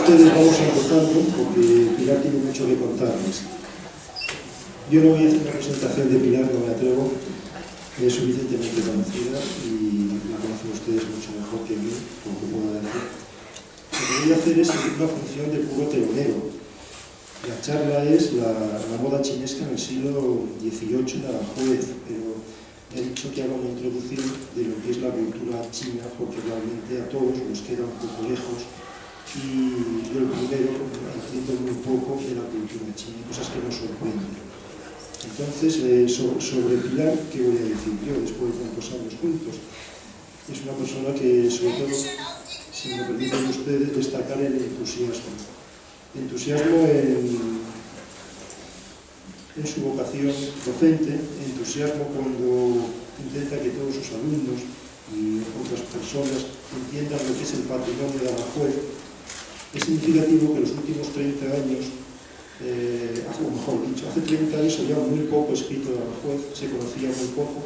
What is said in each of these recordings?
ustedes vamos empezando porque Pilar tiene mucho que contarles. Yo no voy a hacer una presentación de Pilar, no me atrevo, es suficientemente conocida y la conocen ustedes mucho mejor que a mí, por lo que puedo decir. Lo que voy a hacer es una función de puro telonero. La charla es la moda chinesca en el siglo XVIII de Aranjuez, pero he dicho que haga una introducción de lo que es la cultura china, porque realmente a todos nos queda un poco lejos y yo el primero entiendo muy poco de la cultura china, cosas que nos sorprenden. Entonces, sobre Pilar, ¿qué voy a decir yo después de tantos años juntos? Es una persona que, sobre todo, si me permiten ustedes, destacar el entusiasmo. Entusiasmo en su vocación docente, entusiasmo cuando intenta que todos sus alumnos y otras personas entiendan lo que es el patrimonio de Aranjuez. Es significativo que los últimos 30 años, o mejor dicho, hace 30 años había muy poco escrito de Aranjuez, se conocía muy poco.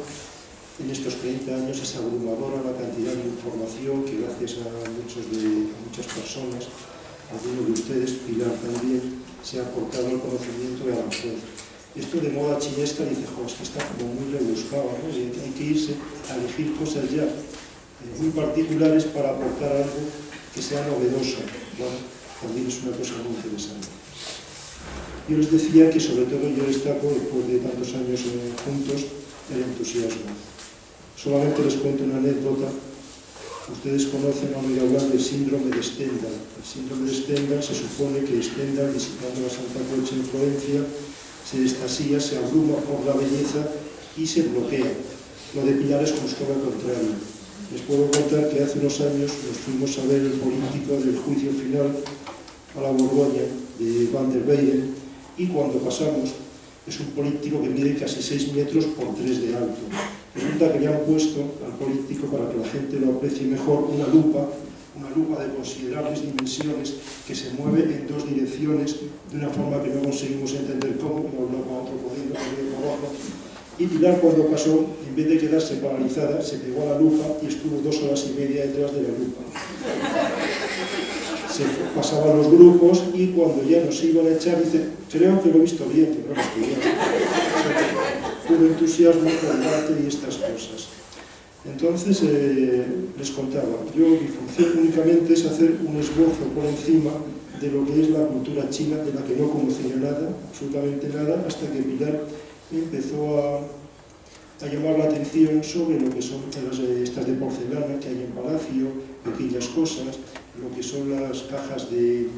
En estos 30 años es abrumadora la cantidad de información que gracias a muchas personas, algunos de ustedes, Pilar también, se ha aportado al conocimiento de Aranjuez. Esto de moda chinesca dice, es que está como muy rebuscado, ¿no? Y hay que irse a elegir cosas ya muy particulares para aportar algo que sea novedoso. Bueno, también es una cosa muy interesante. Yo les decía que sobre todo yo destaco, después de tantos años juntos, el entusiasmo. Solamente les cuento una anécdota. Ustedes conocen o han oído hablar del síndrome de Stendhal. El síndrome de Stendhal se supone que Stendhal, visitando la Santa Croce en Florencia, se extasía, se abruma por la belleza y se bloquea. Lo de Pilar es justo lo contrario. Les puedo contar que hace unos años nos fuimos a ver el político del juicio final a la Borgoña de Van der Weyden y cuando pasamos es un político que mide casi 6 metros por 3 de alto. Resulta que le han puesto al político, para que la gente lo aprecie mejor, una lupa de considerables dimensiones que se mueve en dos direcciones de una forma que no conseguimos entender cómo, como hablaba con otro corriendo por abajo. Y Pilar, cuando pasó, en vez de quedarse paralizada, se pegó a la lupa y estuvo 2 horas y media detrás de la lupa. Se pasaban los grupos y cuando ya nos iban a echar, dice, creo que lo he visto bien, que no lo estudié. Puro entusiasmo, combate y estas cosas. Entonces, les contaba, mi función únicamente es hacer un esbozo por encima de lo que es la cultura china, de la que no conocía nada, absolutamente nada, hasta que Pilar empezó a llamar la atención sobre lo que son estas de porcelana que hay en Palacio, pequeñas cosas, lo que son las cajas de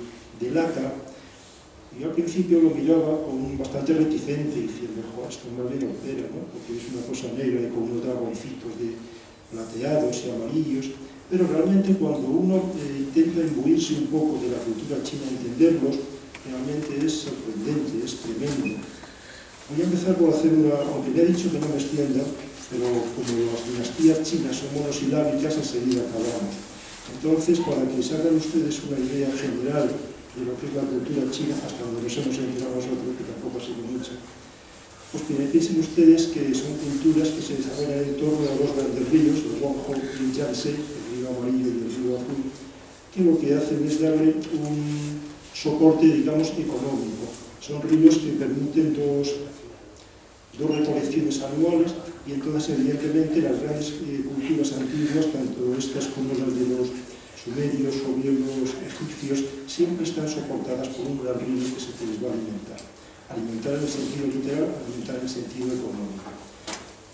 laca. Y al principio lo miraba con bastante reticente, diciendo, esto no es de opera, ¿no? Porque es una cosa negra y con unos dragoncitos de plateados y amarillos. Pero realmente cuando uno intenta imbuirse un poco de la cultura china, entenderlos, realmente es sorprendente, es tremendo. Voy a empezar por hacer aunque me ha dicho que no me extienda, pero como las dinastías chinas son monosilábicas, enseguida acabamos. Entonces, para que se hagan ustedes una idea general de lo que es la cultura china, hasta donde nos hemos enterado nosotros, que tampoco ha sido mucho, pues piensen ustedes que son culturas que se desarrollan en torno a dos grandes ríos, el Huanghe y el Yangtze, el río amarillo y el río azul, que lo que hacen es darle un soporte, digamos, económico. Son ríos que permiten dos recolecciones anuales y entonces evidentemente las grandes culturas antiguas, tanto estas como las de los sumerios o bien los egipcios, siempre están soportadas por un gran río que se les va a alimentar. Alimentar en el sentido literal, alimentar en el sentido económico.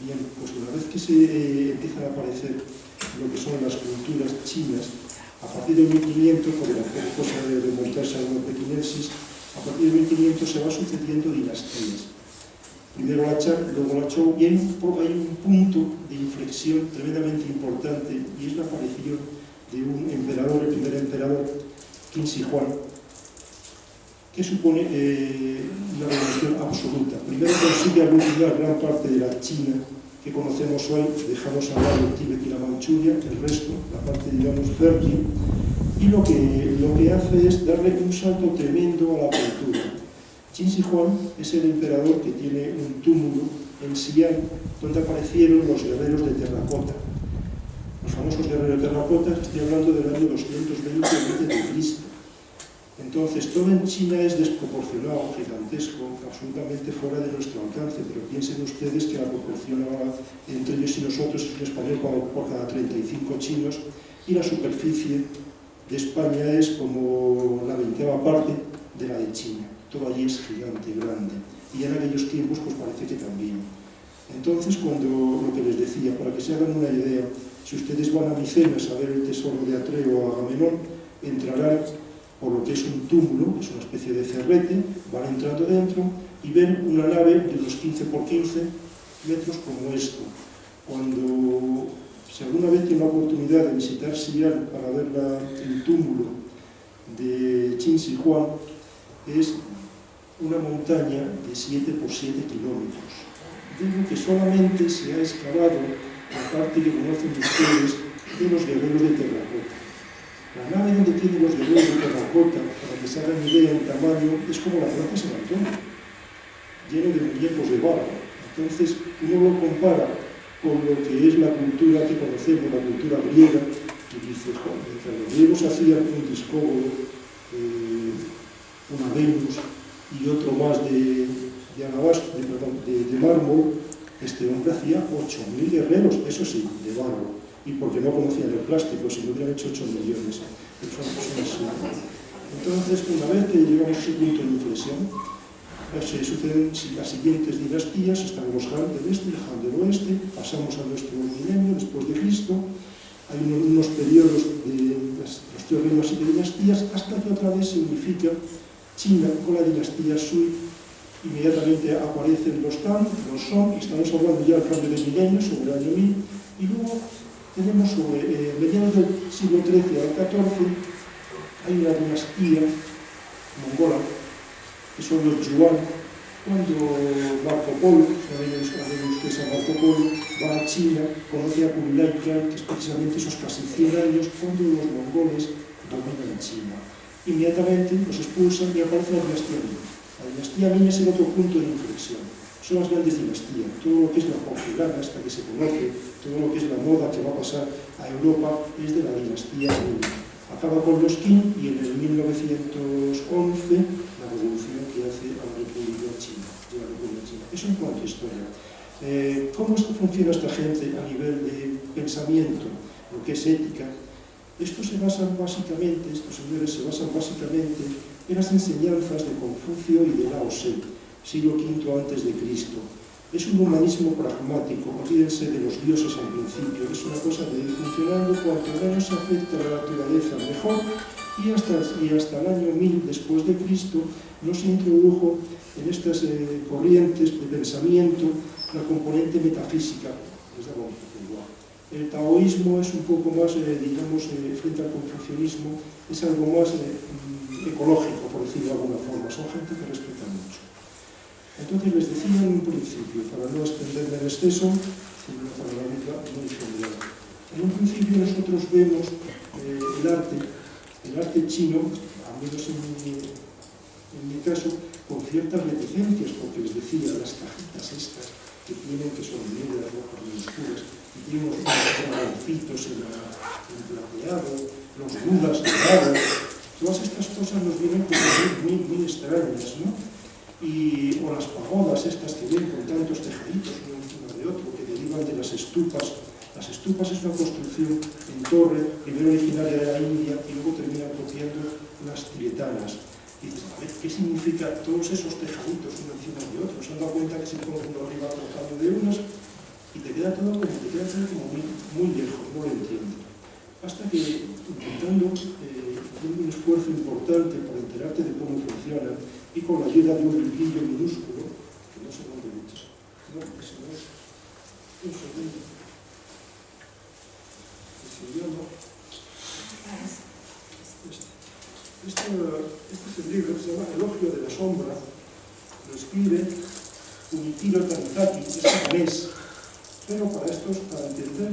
Bien, pues una vez que se empiezan a aparecer lo que son las culturas chinas, a partir de 1500, por la cosa de remontarse a los pequinenses, a partir de 1500 se va sucediendo dinastías. Primero la Chan, luego la Zhou, y hay un punto de inflexión tremendamente importante, y es la aparición de un emperador, el primer emperador, Qin Shi Huang, que supone una revolución absoluta. Primero consigue aglutinar gran parte de la China que conocemos hoy, dejamos a lado el Tíbet y la Manchuria, el resto, la parte, digamos, fértil, y lo que hace es darle un salto tremendo a la cultura. Qin Shi Huang es el emperador que tiene un túmulo en Xi'an, donde aparecieron los guerreros de terracota. Los famosos guerreros de terracota, estoy hablando del año 220 a.C. Entonces, todo en China es desproporcionado, gigantesco, absolutamente fuera de nuestro alcance, pero piensen ustedes que la proporción ahora entre ellos y nosotros es un español por cada 35 chinos, y la superficie de España es como la 20ª parte de la de China. Todo allí es gigante, grande, y en aquellos tiempos pues parece que también. Entonces, cuando lo que les decía, para que se hagan una idea, si ustedes van a Micenas a ver el tesoro de Atreo o Agamenón, entrarán por lo que es un túmulo, es una especie de cerrete, van entrando dentro y ven una nave de unos 15 por 15 metros como esto. Cuando, si alguna vez tienen la oportunidad de visitar Xi'an para ver el túmulo de Qin Shi Huang, es una montaña de 7 por 7 kilómetros. Digo que solamente se ha excavado la parte que conocen ustedes de los guerreros de terracota. La nave donde tienen los guerreros de terracota, para que se hagan idea en tamaño, es como la Plaza San Antonio, lleno de muñecos de barro. Entonces, uno lo compara con lo que es la cultura que conocemos, la cultura griega, que dice, joder, los griegos hacían un discóbolo, una Venus y otro más de mármol. Este hombre hacía 8.000 guerreros, eso sí, de barro. Y porque no conocían el plástico, si no hubieran hecho 8 millones. Entonces, una vez que llegamos a ese punto de inflexión, se suceden las siguientes dinastías. Están los Han del Este y Han del Oeste, pasamos a nuestro milenio después de Cristo, hay unos periodos de los 3 reinos y dinastías, hasta que otra vez se unifica China con la dinastía Sui. Inmediatamente aparecen los Tang, los Song, y estamos hablando ya del cambio de milenio, sobre el año 1000, y luego tenemos sobre mediados del siglo XIII al XIV, hay una dinastía mongola, que son los Yuan. Cuando Marco Polo, saben ustedes a Marco Polo, va a China, conoce a Kublai Khan, que es precisamente esos casi 100 años cuando los mongoles dominan China. Inmediatamente los expulsan y aparece la dinastía Ming. La dinastía Ming es el otro punto de inflexión. Son las grandes dinastías, todo lo que es la porcelana, hasta que se conoce, todo lo que es la moda que va a pasar a Europa, es de la dinastía Ming. Acaba con los Qin y en el 1911 la revolución que hace a la República China. Eso en cuanto a historia. ¿Cómo funciona esta gente a nivel de pensamiento, lo que es ética? Estos señores se basan básicamente en las enseñanzas de Confucio y de Lao Tse, siglo V antes de Cristo. Es un humanismo pragmático, olvídense de los dioses al principio, es una cosa de ir funcionando, cuanto menos se afecta a la naturaleza mejor, y hasta el año 1000 después de Cristo no se introdujo en estas corrientes de pensamiento la componente metafísica, desde luego. El taoísmo es un poco más, frente al confucianismo, es algo más ecológico, por decirlo de alguna forma, son gente que respeta mucho. Entonces les decía en un principio, para no extenderme en exceso, sino para la mitad muy general. En un principio nosotros vemos el arte chino, al menos en mi caso, con ciertas reticencias, porque les decía, las cajitas estas que tienen, que son negras, rojas y oscuras, y tienen unos dragoncitos en el plateado, los budas dorados, todas estas cosas nos vienen como muy extrañas, ¿no? O las pagodas estas que ven con tantos tejaditos uno encima de otro, que derivan de las estupas. Las estupas es una construcción en torre, primero originaria de la India y luego termina apropiando las tibetanas. Y dices, a ver, ¿qué significa todos esos tejaditos uno encima de otro? Se han dado cuenta que se pone uno arriba trabajando de unas y te queda todo como muy lejos, no lo entiendes. Hasta que, intentando, haciendo un esfuerzo importante para enterarte de cómo funciona, y con la ayuda de un librillo minúsculo, que no sé dónde he dicho, no, eso no es, un segundo, que se llama, este es el libro, se llama Elogio de la Sombra, lo escribe Kunichiro Tanizaki, es japonés, pero para entender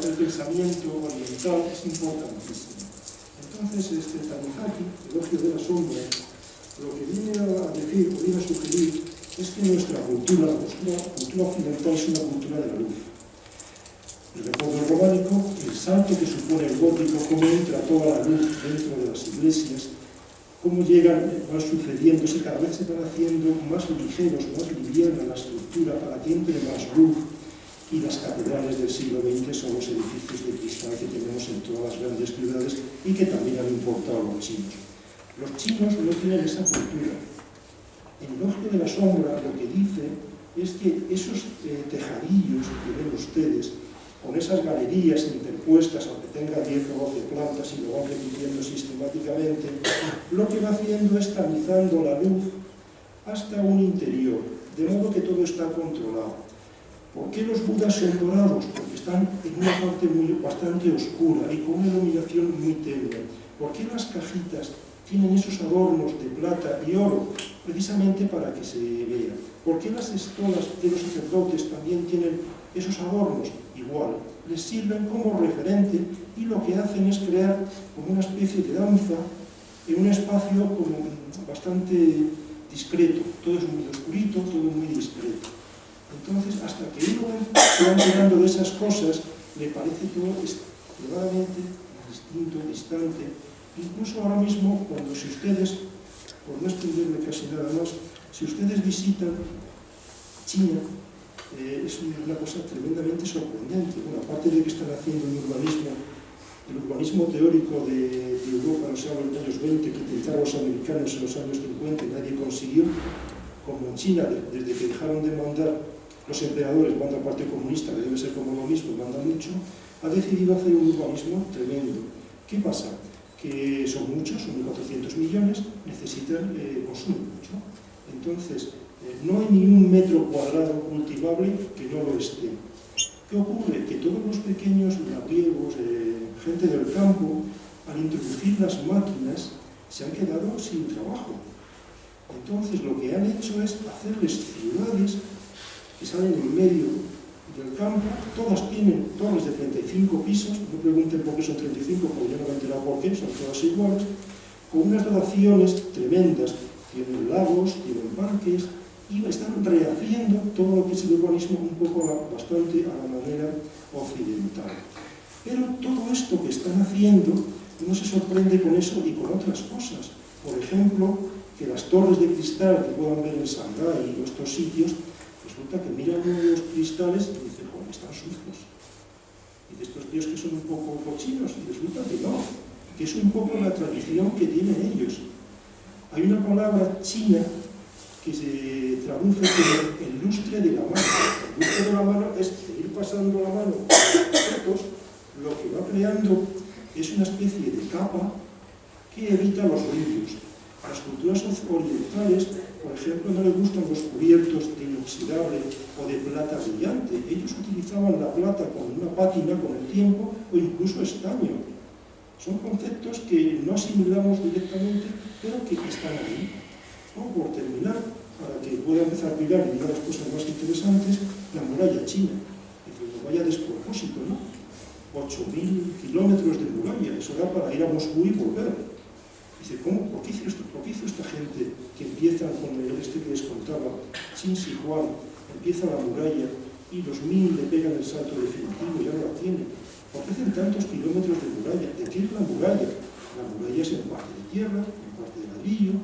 el pensamiento oriental es importantísimo. Entonces, Tanizaki, Elogio de la Sombra, lo que viene a decir, o viene a sugerir, es que nuestra cultura occidental es una cultura de la luz. El recuerdo románico, el salto que supone el gótico, cómo entra toda la luz dentro de las iglesias, cómo van sucediéndose, cada vez se van haciendo más ligeros, más liviana la estructura para que entre más luz, y las catedrales del siglo XX son los edificios de cristal que tenemos en todas las grandes ciudades y que también han importado los chinos. Los chinos no tienen esa cultura. El elogio de la sombra lo que dice es que esos tejadillos que ven ustedes, con esas galerías interpuestas, aunque tenga 10 o 12 plantas y lo van repitiendo sistemáticamente, lo que va haciendo es tamizando la luz hasta un interior, de modo que todo está controlado. ¿Por qué los budas son dorados? Porque están en una parte bastante oscura y con una iluminación muy tenue. ¿Por qué las cajitas tienen esos adornos de plata y oro? Precisamente para que se vea. ¿Por qué las estolas de los sacerdotes también tienen esos adornos? Igual, les sirven como referente y lo que hacen es crear como una especie de danza en un espacio como bastante discreto. Todo es muy oscurito, todo muy discreto. Entonces, hasta que uno se va enterando de esas cosas, le parece todo extremadamente distinto, distante. Incluso ahora mismo, cuando si ustedes, por no extenderme casi nada más, si ustedes visitan China, es una cosa tremendamente sorprendente. Bueno, aparte de que están haciendo el urbanismo teórico de Europa, no sé, en los años 20, que intentaron los americanos en los años 50 y nadie consiguió, como en China, desde que dejaron de mandar los emperadores, manda el Partido Comunista, que debe ser como lo mismo, manda mucho, ha decidido hacer un urbanismo tremendo. ¿Qué pasa? Que son muchos, son 1.400 millones, necesitan consumir mucho. Entonces, no hay ni un metro cuadrado cultivable que no lo esté. ¿Qué ocurre? Que todos los pequeños labriegos, gente del campo, al introducir las máquinas, se han quedado sin trabajo. Entonces, lo que han hecho es hacerles ciudades que salen en medio del campo, todas tienen torres de 35 pisos, no pregunten por qué son 35, porque yo no me he enterado por qué, son todas iguales, con unas dotaciones tremendas, tienen lagos, tienen parques, y están rehaciendo todo lo que es el urbanismo un poco bastante a la manera occidental. Pero todo esto que están haciendo, uno se sorprende con eso y con otras cosas. Por ejemplo, que las torres de cristal que puedan ver en Shanghái y estos sitios, resulta que miran los cristales y dicen, joder, están sucios. Y de estos tíos que son un poco cochinos, y resulta que no, que es un poco la tradición que tienen ellos. Hay una palabra china que se traduce como el lustre de la mano. El lustre de la mano es ir pasando la mano por los objetos, lo que va creando es una especie de capa que evita los brillos. A las culturas orientales, por ejemplo, no les gustan los cubiertos de inoxidable o de plata brillante. Ellos utilizaban la plata con una pátina con el tiempo o incluso estaño. Son conceptos que no asimilamos directamente, pero que están ahí. O, por terminar, para que pueda empezar a mirar y mirar las cosas más interesantes, la muralla china. No vaya a despropósito, ¿no? 8.000 kilómetros de muralla, eso era para ir a Moscú y volver. Dice, ¿cómo? ¿Por qué hizo esto? ¿Por qué hizo esta gente que empieza con el que les contaba, Qin Shi Huang, empieza la muralla y los Ming le pegan el salto definitivo y ya no la tienen? ¿Por qué hacen tantos kilómetros de muralla? ¿De qué es la muralla? La muralla es en parte de tierra, en parte de ladrillo,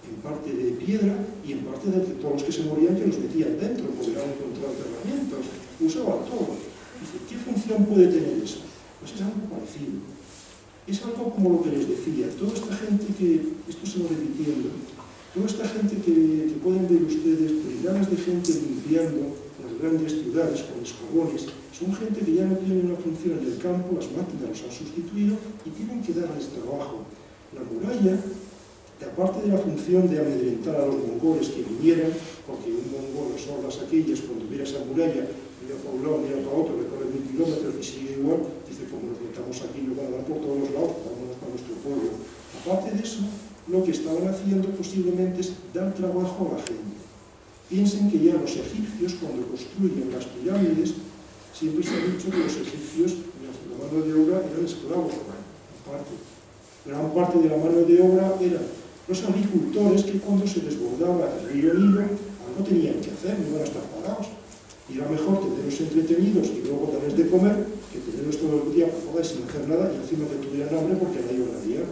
en parte de piedra y en parte de todos los que se morían que los metían dentro, porque no encontraban herramientas, usaban todo. Dice, ¿qué función puede tener eso? Pues es algo parecido. Es algo como lo que les decía, toda esta gente que, esto se va repitiendo, toda esta gente que pueden ver ustedes, brigadas de gente limpiando las grandes ciudades con escobones, son gente que ya no tienen una función en el campo, las máquinas los han sustituido y tienen que darles trabajo. La muralla, aparte de la función de amedrentar a los mongoles que vinieran, porque un mongol, las hordas aquellas, cuando viera esa muralla, mira para un lado, mira para otro, recorre 1000 kilómetros y sigue igual, dice, como nos metamos aquí, nos van a dar por todos los lados, vámonos para nuestro pueblo. Aparte de eso, lo que estaban haciendo posiblemente es dar trabajo a la gente. Piensen que ya los egipcios, cuando construyen las pirámides, siempre se ha dicho que los egipcios, la mano de obra, eran esclavos, gran parte de la mano de obra eran los agricultores que cuando se desbordaba el río Nilo, algo tenían que hacer, no iban a estar parados. Y era mejor tenerlos entretenidos y luego darles de comer que tenerlos todo el día parados sin hacer nada y encima que tuvieran hambre porque nadie iban a guiar.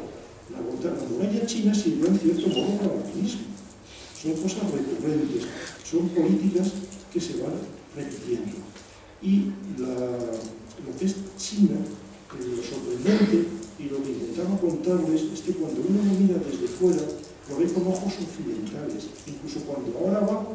La muralla China sirvió en cierto modo para lo mismo. Son cosas recurrentes, son políticas que se van repitiendo. Y lo que es China, lo sorprendente y lo que intentaba contarles es que cuando uno lo mira desde fuera, lo ve con ojos occidentales. Incluso cuando ahora va,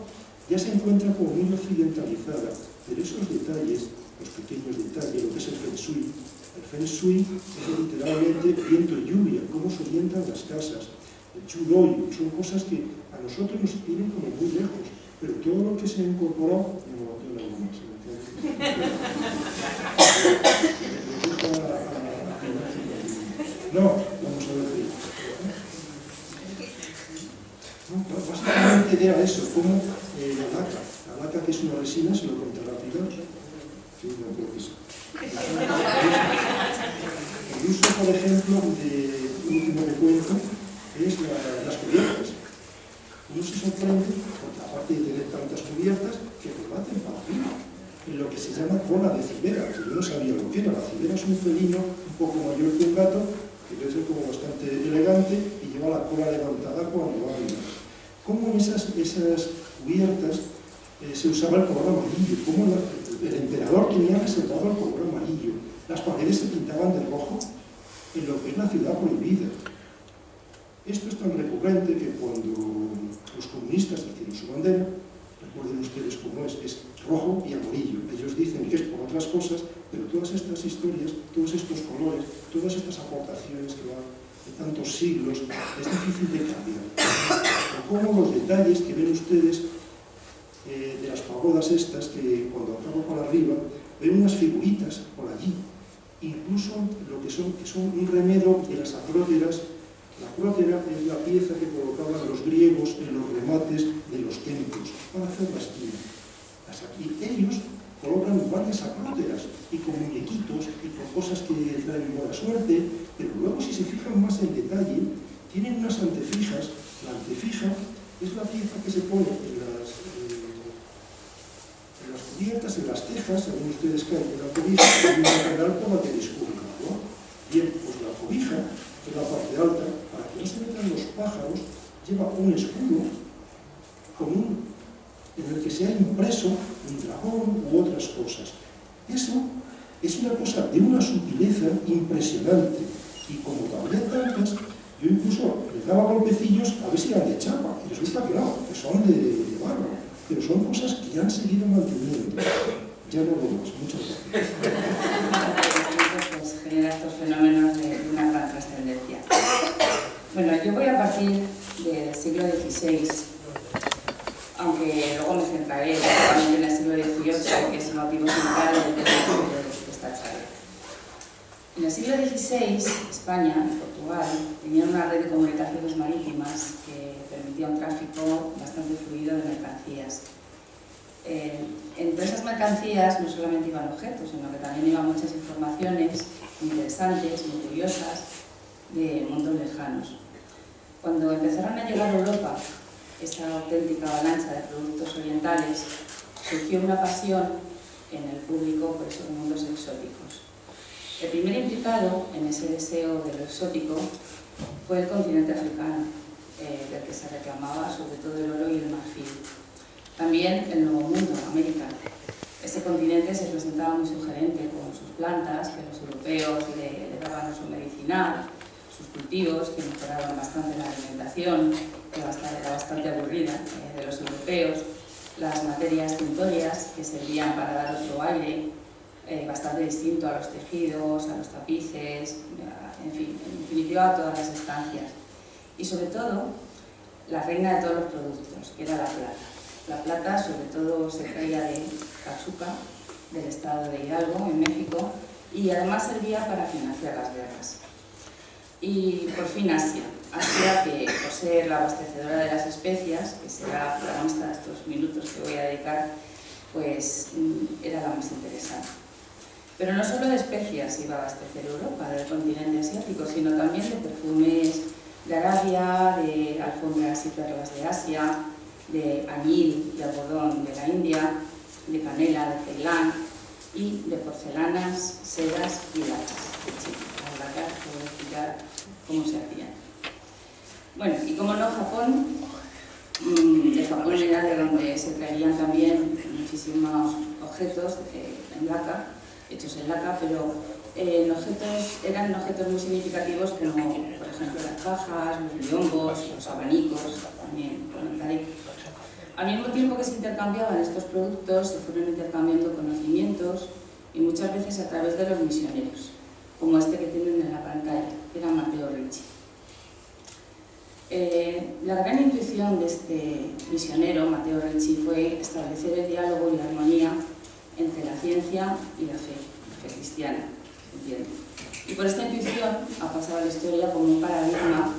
ya se encuentra como muy occidentalizada. Pero esos detalles, los pequeños detalles, lo que es el Feng Shui es literalmente viento y lluvia, cómo se orientan las casas. El Chudoi, son cosas que a nosotros nos tienen como muy lejos, pero todo lo que se ha incorporado, no, vamos a ver. No, básicamente era eso, como la laca, que es una resina, se lo contará Pilar. Sí, no creo que sí. El uso, por ejemplo, de último que cuento, es las cubiertas. Uno se sorprende, porque aparte de tener tantas cubiertas, que rematen para arriba, en lo que se llama cola de cibera, que yo no sabía lo que era. La cibera es un felino un poco mayor que un gato, que debe ser como bastante elegante, y lleva la cola levantada cuando baila. Cómo esas cubiertas se usaba el color amarillo, cómo el emperador tenía reservado el color amarillo. Las paredes se pintaban de rojo en lo que es la ciudad prohibida. Esto es tan recurrente que cuando los comunistas hicieron su bandera, recuerden ustedes cómo es rojo y amarillo. Ellos dicen que es por otras cosas, pero todas estas historias, todos estos colores, todas estas aportaciones que van de tantos siglos, es difícil de cambiar. O como los detalles que ven ustedes de las pagodas estas, que cuando acabo para arriba, ven unas figuritas por allí. Incluso lo que son un remedo de las acróteras. La acrótera es la pieza que colocaban los griegos en los remates de los templos para hacer la esquina. Y ellos colocan varias acróteras y con muñequitos y con cosas que traen buena suerte, pero luego, si se fijan más en detalle, tienen unas antefijas. La antefija es la pieza que se pone en las cubiertas, en las tejas, según ustedes caen en la cobija, hay un canal por la que discurre, ¿no? Bien, pues la cobija, que es la parte alta, para que no se metan los pájaros, lleva un escudo en el que se ha impreso un dragón u otras cosas. Eso es una cosa de una sutileza impresionante, y como todavía tantas, yo incluso les daba golpecillos a ver si eran de chapa, y resulta que no, que son de barro, pero son cosas que ya han seguido manteniendo. Ya no lo vemos. Muchas gracias. Pues genera estos fenómenos de una gran trascendencia. Bueno, yo voy a partir del siglo XVI, aunque luego me centraré también en el siglo XVIII, que es el motivo central de esta charla. En el siglo XVI, España y Portugal tenían una red de comunicaciones marítimas que permitía un tráfico bastante fluido de mercancías. Entre esas mercancías no solamente iban objetos, sino que también iban muchas informaciones muy interesantes, muy curiosas, de mundos lejanos. Cuando empezaron a llegar a Europa esa auténtica avalancha de productos orientales, surgió una pasión en el público por esos mundos exóticos. El primer implicado en ese deseo de lo exótico fue el continente africano, del que se reclamaba sobre todo el oro y el marfil. También el Nuevo Mundo, América. Ese continente se presentaba muy sugerente con sus plantas, que los europeos le daban uso medicinal, sus cultivos, que mejoraban bastante la alimentación, que era bastante aburrida de los europeos, las materias tintorias, que servían para dar otro aire, bastante distinto a los tejidos, a los tapices, en fin, en definitiva a todas las estancias. Y sobre todo, la reina de todos los productos, que era la plata. La plata sobre todo se traía de Pachuca, del estado de Hidalgo, en México, y además servía para financiar las guerras. Y por fin Asia, que por ser la abastecedora de las especias, que será la protagonista de estos minutos que voy a dedicar, pues era la más interesante. Pero no solo de especias iba a abastecer Europa, del continente asiático, sino también de perfumes de Arabia, de alfombras y perlas de Asia, de añil y algodón de la India, de canela de Ceilán y de porcelanas, sedas y lacas. Las lacas, puedo explicar cómo se hacían. Bueno, y como no, Japón, de Japón era de donde se traían también muchísimos objetos en laca, hechos en laca, pero eran objetos muy significativos como, por ejemplo, las cajas, los biombos, los abanicos, también comentaré. Al mismo tiempo que se intercambiaban estos productos, se fueron intercambiando conocimientos y muchas veces a través de los misioneros, como este que tienen en la pantalla, que era Matteo Ricci. La gran intuición de este misionero, Matteo Ricci, fue establecer el diálogo y la armonía entre la ciencia y la fe cristiana, ¿entiende? Y por esta intuición ha pasado a la historia como un paradigma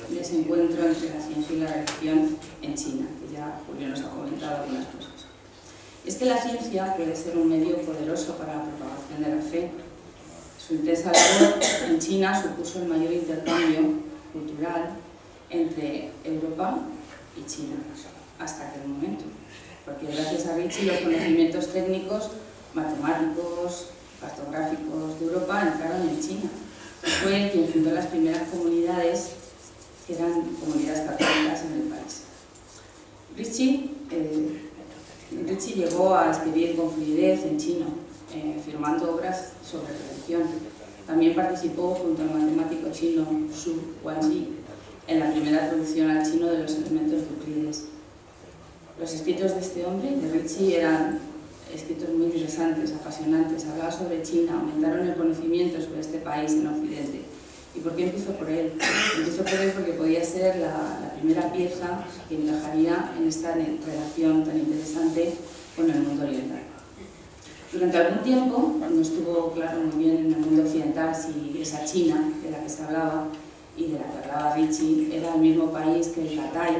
de ese encuentro entre la ciencia y la religión en China, que ya Julio nos ha comentado algunas cosas. Es que la ciencia puede ser un medio poderoso para la propagación de la fe. Su intensa labor en China supuso el mayor intercambio cultural entre Europa y China, hasta aquel momento. Porque gracias a Ricci los conocimientos técnicos, matemáticos, cartográficos de Europa entraron en China. Fue el quien fundó las primeras comunidades, que eran comunidades católicas en el país. Ricci llegó a escribir con fluidez en chino, firmando obras sobre religión. También participó junto al matemático chino Xu Guangyi en la primera traducción al chino de los elementos de Euclides. Los escritos de este hombre, de Ricci, eran escritos muy interesantes, apasionantes, hablaba sobre China, aumentaron el conocimiento sobre este país en Occidente. ¿Y por qué empiezo por él? Empiezo por él porque podía ser la primera pieza que encajaría en esta relación tan interesante con el mundo oriental. Durante algún tiempo no estuvo claro muy bien en el mundo occidental si esa China de la que se hablaba y de la que hablaba Ricci era el mismo país que el Patay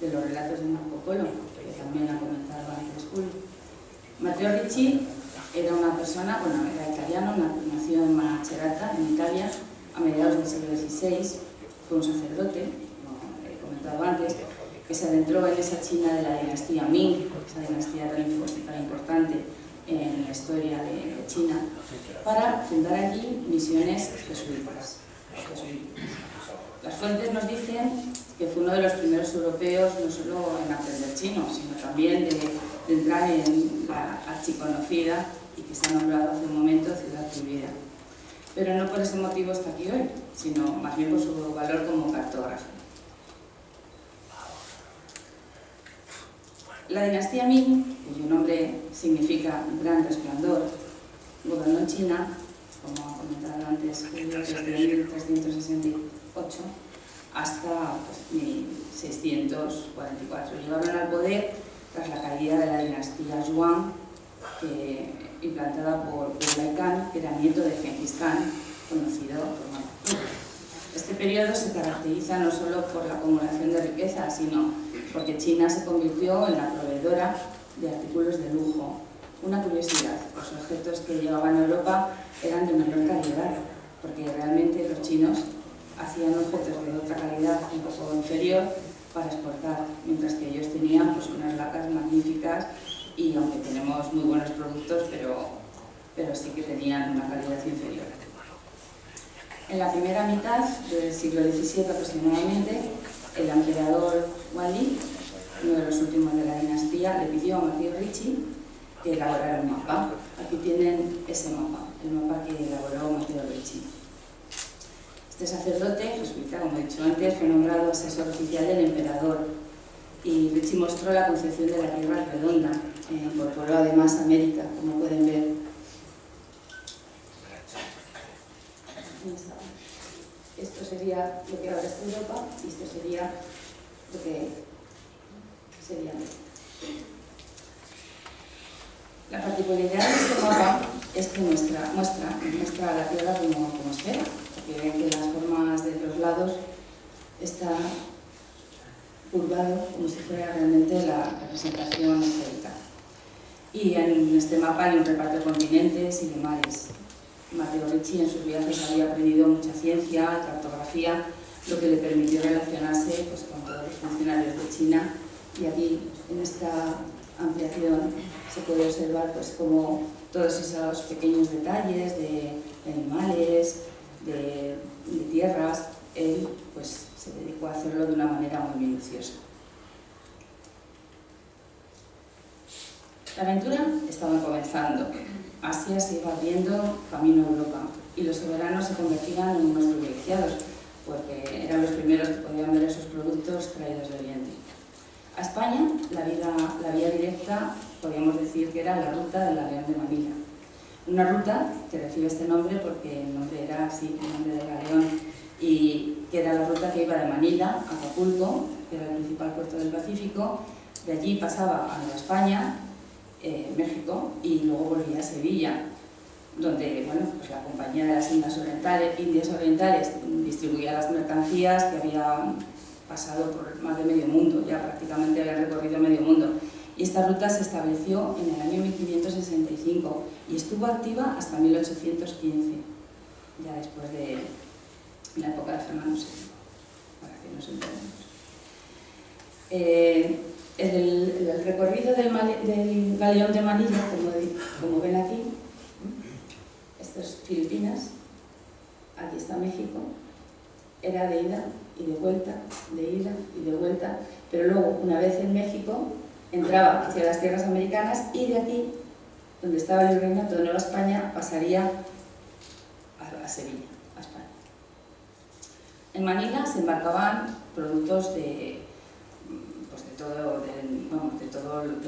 de los relatos de Marco Polo, que también ha comentado antes Julio. Matteo Ricci era una persona, era italiano, nació en Macerata, en Italia, a mediados del siglo XVI. Fue un sacerdote, como he comentado antes, que se adentró en esa China de la dinastía Ming, esa dinastía tan importante en la historia de China, para fundar allí misiones jesuitas. Las fuentes nos dicen que fue uno de los primeros europeos no solo en aprender chino, sino también de entrar en la archiconocida y que se ha nombrado hace un momento ciudad prohibida. Pero no por ese motivo está aquí hoy, sino más bien por su valor como cartógrafo. La dinastía Ming, cuyo nombre significa gran resplandor, gobernó en China, como ha comentado antes, desde 1368 hasta 1644. Llegaron al poder tras la caída de la dinastía Yuan, implantada por Kublai Khan, que era nieto de Gengis Khan, conocido por Marco Polo. Este periodo se caracteriza no solo por la acumulación de riqueza, sino porque China se convirtió en la proveedora de artículos de lujo. Una curiosidad, los objetos que llegaban a Europa eran de menor calidad, porque realmente los chinos hacían objetos de otra calidad un poco inferior para exportar, mientras que ellos tenían unas lacas magníficas y aunque tenemos muy buenos productos, pero sí que tenían una calidad inferior. En la primera mitad del siglo XVII aproximadamente, el emperador Wanli, uno de los últimos de la dinastía, le pidió a Matteo Ricci que elaborara un mapa. Aquí tienen ese mapa, el mapa que elaboró Matteo Ricci. Este sacerdote jesuita, como he dicho antes, fue nombrado asesor oficial del emperador y Ricci mostró la concepción de la Tierra redonda, incorporó además América, como pueden ver. Esto sería lo que ahora es Europa y esto sería lo que sería América. La particularidad de este mapa es que muestra la Tierra como esfera, porque ven que las formas de los lados está curvado como si fuera realmente la representación esférica. Y en este mapa hay un reparto de continentes y de mares. Matteo Ricci en sus viajes había aprendido mucha ciencia, cartografía, lo que le permitió relacionarse con todos los funcionarios de China. Y aquí, en esta ampliación, se puede observar como todos esos pequeños detalles de animales, de tierras. Él se dedicó hacerlo de una manera muy minuciosa. La aventura estaba comenzando. Asia se iba abriendo camino a Europa y los soberanos se convertían en unos privilegiados porque eran los primeros que podían ver esos productos traídos de Oriente. A España, la vía directa, podríamos decir que era la ruta del Galeón de Manila. Una ruta que recibe este nombre porque el nombre era así, el nombre del galeón, y que era la ruta que iba de Manila a Acapulco, que era el principal puerto del Pacífico. De allí pasaba a Nueva España, México, y luego volvía a Sevilla, donde pues la Compañía de las Indias Orientales distribuía las mercancías que habían pasado por más de medio mundo, ya prácticamente habían recorrido medio mundo. Y esta ruta se estableció en el año 1565 y estuvo activa hasta 1815, ya después de la época de Fernando VII, para que nos entendamos. El recorrido del Galeón de Manila, como ven aquí, esto es Filipinas, aquí está México, era de ida y de vuelta, pero luego, una vez en México, entraba hacia las tierras americanas y de aquí, donde estaba el Virreinato de Nueva España, pasaría a Sevilla, a España. En Manila se embarcaban productos de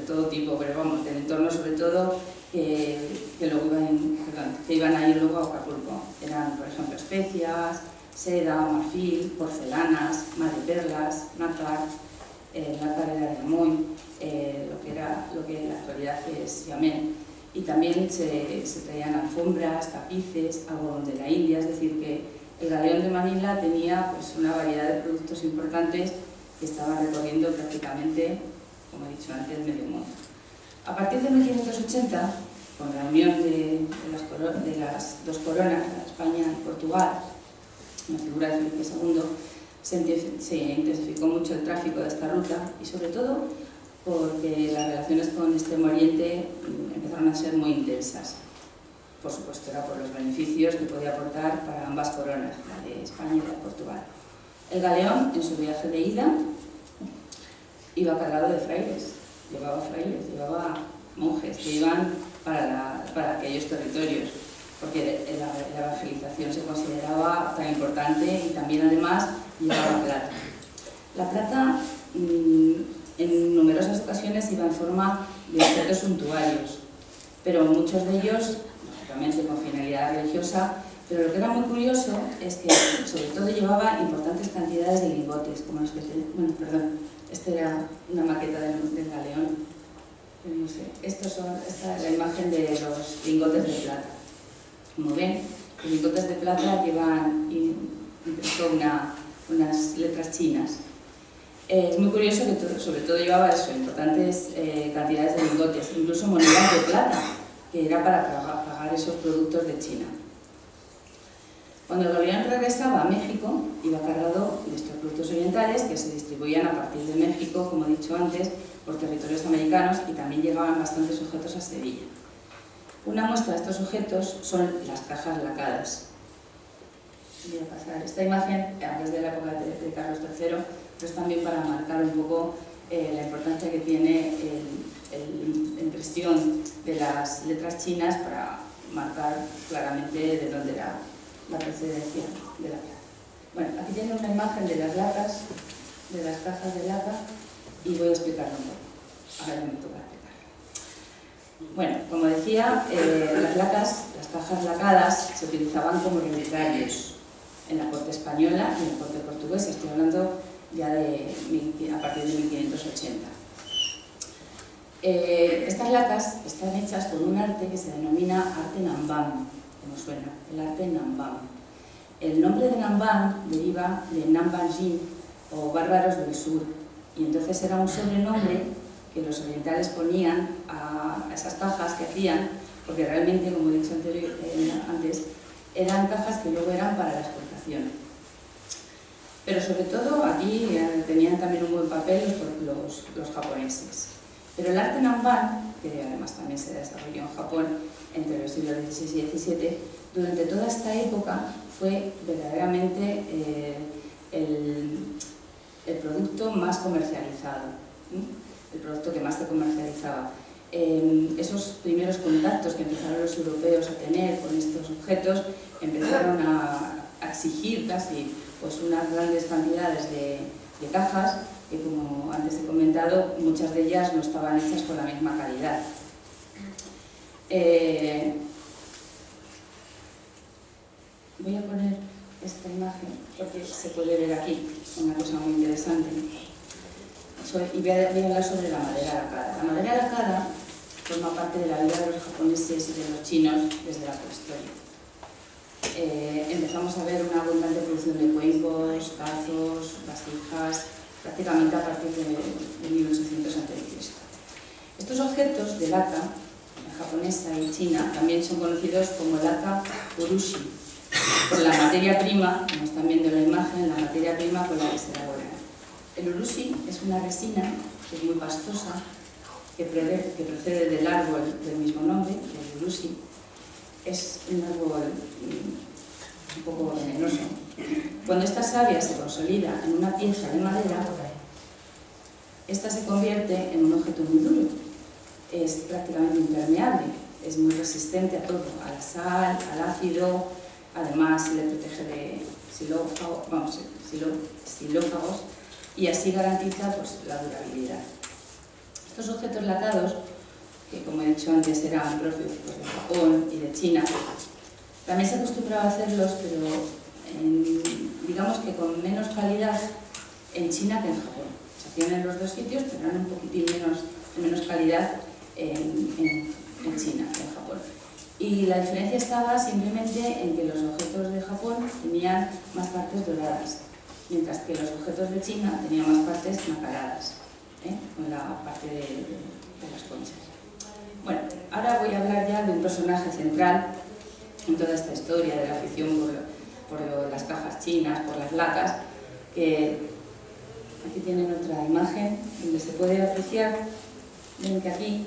todo tipo, pero vamos, del entorno sobre todo, que iban a ir luego a Acapulco. Eran, por ejemplo, especias, seda, marfil, porcelanas, madreperlas, nácar, nácar era de Amoy, lo que en la actualidad es Yemen. Y también se traían alfombras, tapices, algodón de la India, es decir, que el Galeón de Manila tenía pues, una variedad de productos importantes que estaba recorriendo prácticamente, como he dicho antes, medio mundo. A partir de 1580, con la unión de las dos coronas, España y Portugal, en la figura de Felipe II, se intensificó mucho el tráfico de esta ruta y sobre todo porque las relaciones con Extremo Oriente empezaron a ser muy intensas. Por supuesto, era por los beneficios que podía aportar para ambas coronas, la de España y la de Portugal. El galeón, en su viaje de ida, iba cargado de frailes, llevaba monjes que iban para aquellos territorios, porque la evangelización se consideraba tan importante y también además llevaba plata. La plata en numerosas ocasiones iba en forma de objetos suntuarios, pero muchos de ellos, lógicamente con finalidad religiosa, pero lo que era muy curioso es que sobre todo llevaba importantes cantidades de lingotes, como los que esta era una maqueta del galeón, no sé, esta es la imagen de los lingotes de plata. Como ven, los lingotes de plata llevan impreso unas letras chinas. Es muy curioso que sobre todo llevaba eso, importantes cantidades de lingotes, incluso monedas de plata, que era para pagar esos productos de China. Cuando el galeón regresaba a México, iba cargado de estos productos orientales que se distribuían a partir de México, como he dicho antes, por territorios americanos, y también llegaban bastantes objetos a Sevilla. Una muestra de estos objetos son las cajas lacadas. Voy a pasar esta imagen, aunque es de la época de Carlos III, pero es también para marcar un poco la importancia que tiene la impresión de las letras chinas para marcar claramente de dónde era la procedencia de la plata. Bueno, aquí tienen una imagen de las latas, de las cajas de lata, y voy a explicarlo un poco. Ahora me toca explicarlo. Bueno, como decía, las latas, las cajas lacadas, se utilizaban como relicarios en la corte española y en la corte portuguesa. Estoy hablando ya a partir de 1580. Estas latas están hechas con un arte que se denomina arte Nambam, como suena, el arte Nambam. El nombre de Nambam deriva de Nambanjin, o bárbaros del sur, y entonces era un sobrenombre que los orientales ponían a esas cajas que hacían, porque realmente, como he dicho antes, eran cajas que luego eran para la exportación. Pero sobre todo aquí tenían también un buen papel los japoneses. Pero el arte Nambam, que además también se desarrolló en Japón entre los siglos XVI y XVII, durante toda esta época fue verdaderamente producto más comercializado, el producto que más se comercializaba. Esos primeros contactos que empezaron los europeos a tener con estos objetos empezaron a exigir casi pues, unas grandes cantidades de cajas que, como antes he comentado, muchas de ellas no estaban hechas con la misma calidad. Voy a poner esta imagen porque se puede ver aquí una cosa muy interesante. Y voy a hablar sobre la madera lacada. La madera lacada forma parte de la vida de los japoneses y de los chinos desde la prehistoria. Empezamos a ver una abundante producción de cuencos, tazos, vasijas, prácticamente a partir de 1800 a.C. Estos objetos de laka, japonesa y china, también son conocidos como laka urushi, por la materia prima, como están viendo en la imagen, la materia prima con la que se elabora. El urushi es una resina que es muy pastosa, que procede del árbol del mismo nombre, el urushi. Es un árbol un poco venenoso. Cuando esta savia se consolida en una pieza de madera, esta se convierte en un objeto muy duro. Es prácticamente impermeable, es muy resistente a todo, a la sal, al ácido, además se le protege de xilófagos y así garantiza pues, la durabilidad. Estos objetos latados, que como he dicho antes eran propios pues, de Japón y de China, también se acostumbraba a hacerlos, pero digamos que con menos calidad en China que en Japón. Se hacían en los dos sitios, pero eran un poquitín menos calidad en China que en Japón. Y la diferencia estaba simplemente en que los objetos de Japón tenían más partes doradas, mientras que los objetos de China tenían más partes nacaradas, con la parte de las conchas. Bueno, ahora voy a hablar ya de un personaje central en toda esta historia de la afición por las cajas chinas, por las lacas, que aquí tienen otra imagen donde se puede apreciar, ven que aquí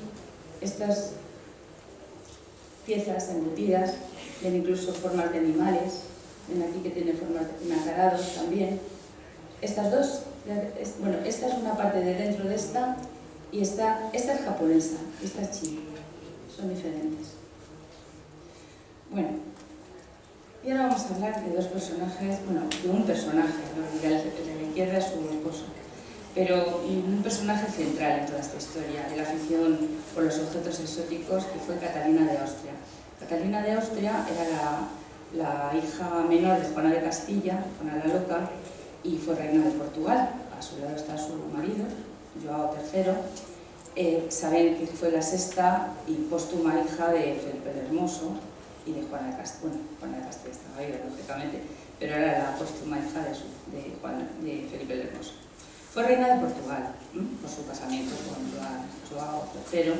estas piezas embutidas, ven incluso formas de animales, ven aquí que tiene formas de nacarados también. Estas dos, bueno, esta es una parte de dentro de esta y esta es japonesa, esta es china, son diferentes. Bueno, y ahora vamos a hablar de dos personajes, bueno, de un personaje, ¿no? El de la izquierda es su esposo, pero un personaje central en toda esta historia de la afición por los objetos exóticos, que fue Catalina de Austria. Catalina de Austria era la hija menor de Juana de Castilla, Juana la Loca, y fue reina de Portugal. A su lado está su marido, Joao III. Saben que fue la sexta y póstuma hija de Felipe el Hermoso y de Juana de Castilla. Bueno, Juana de Castilla estaba viva, lógicamente, pero era la póstuma hija de Felipe el Hermoso. Fue reina de Portugal, por su casamiento con Joao III,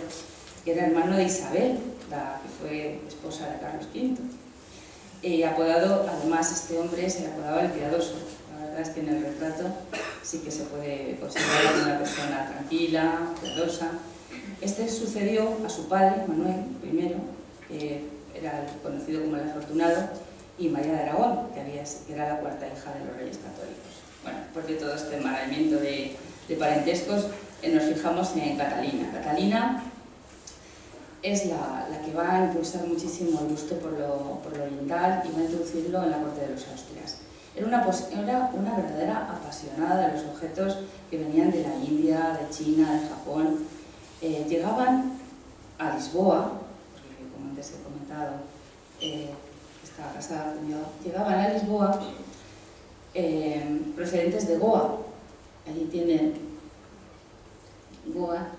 que era hermano de Isabel, la que fue esposa de Carlos V. Apodado, además, este hombre se le apodaba el Piadoso. La verdad es que en el retrato sí que se puede considerar una persona tranquila, piadosa. Este sucedió a su padre, Manuel I, que era conocido como el Afortunado, y María de Aragón, que era la cuarta hija de los reyes católicos. Bueno, después de todo este enmarañamiento de parentescos, nos fijamos en Catalina. Catalina es la que va a impulsar muchísimo el gusto por lo oriental y va a introducirlo en la corte de los Austrias. Era una verdadera apasionada de los objetos que venían de la India, de China, de Japón. Llegaban a Lisboa, porque como antes he comentado, estaba casada con Joao, llegaban a Lisboa procedentes de Goa. Allí tienen Goa,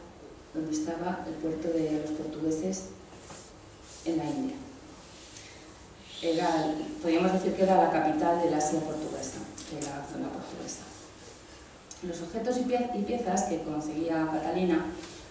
donde estaba el puerto de los portugueses en la India. Podríamos decir que era la capital del Asia portuguesa, de la zona portuguesa. Los objetos y piezas que conseguía Catalina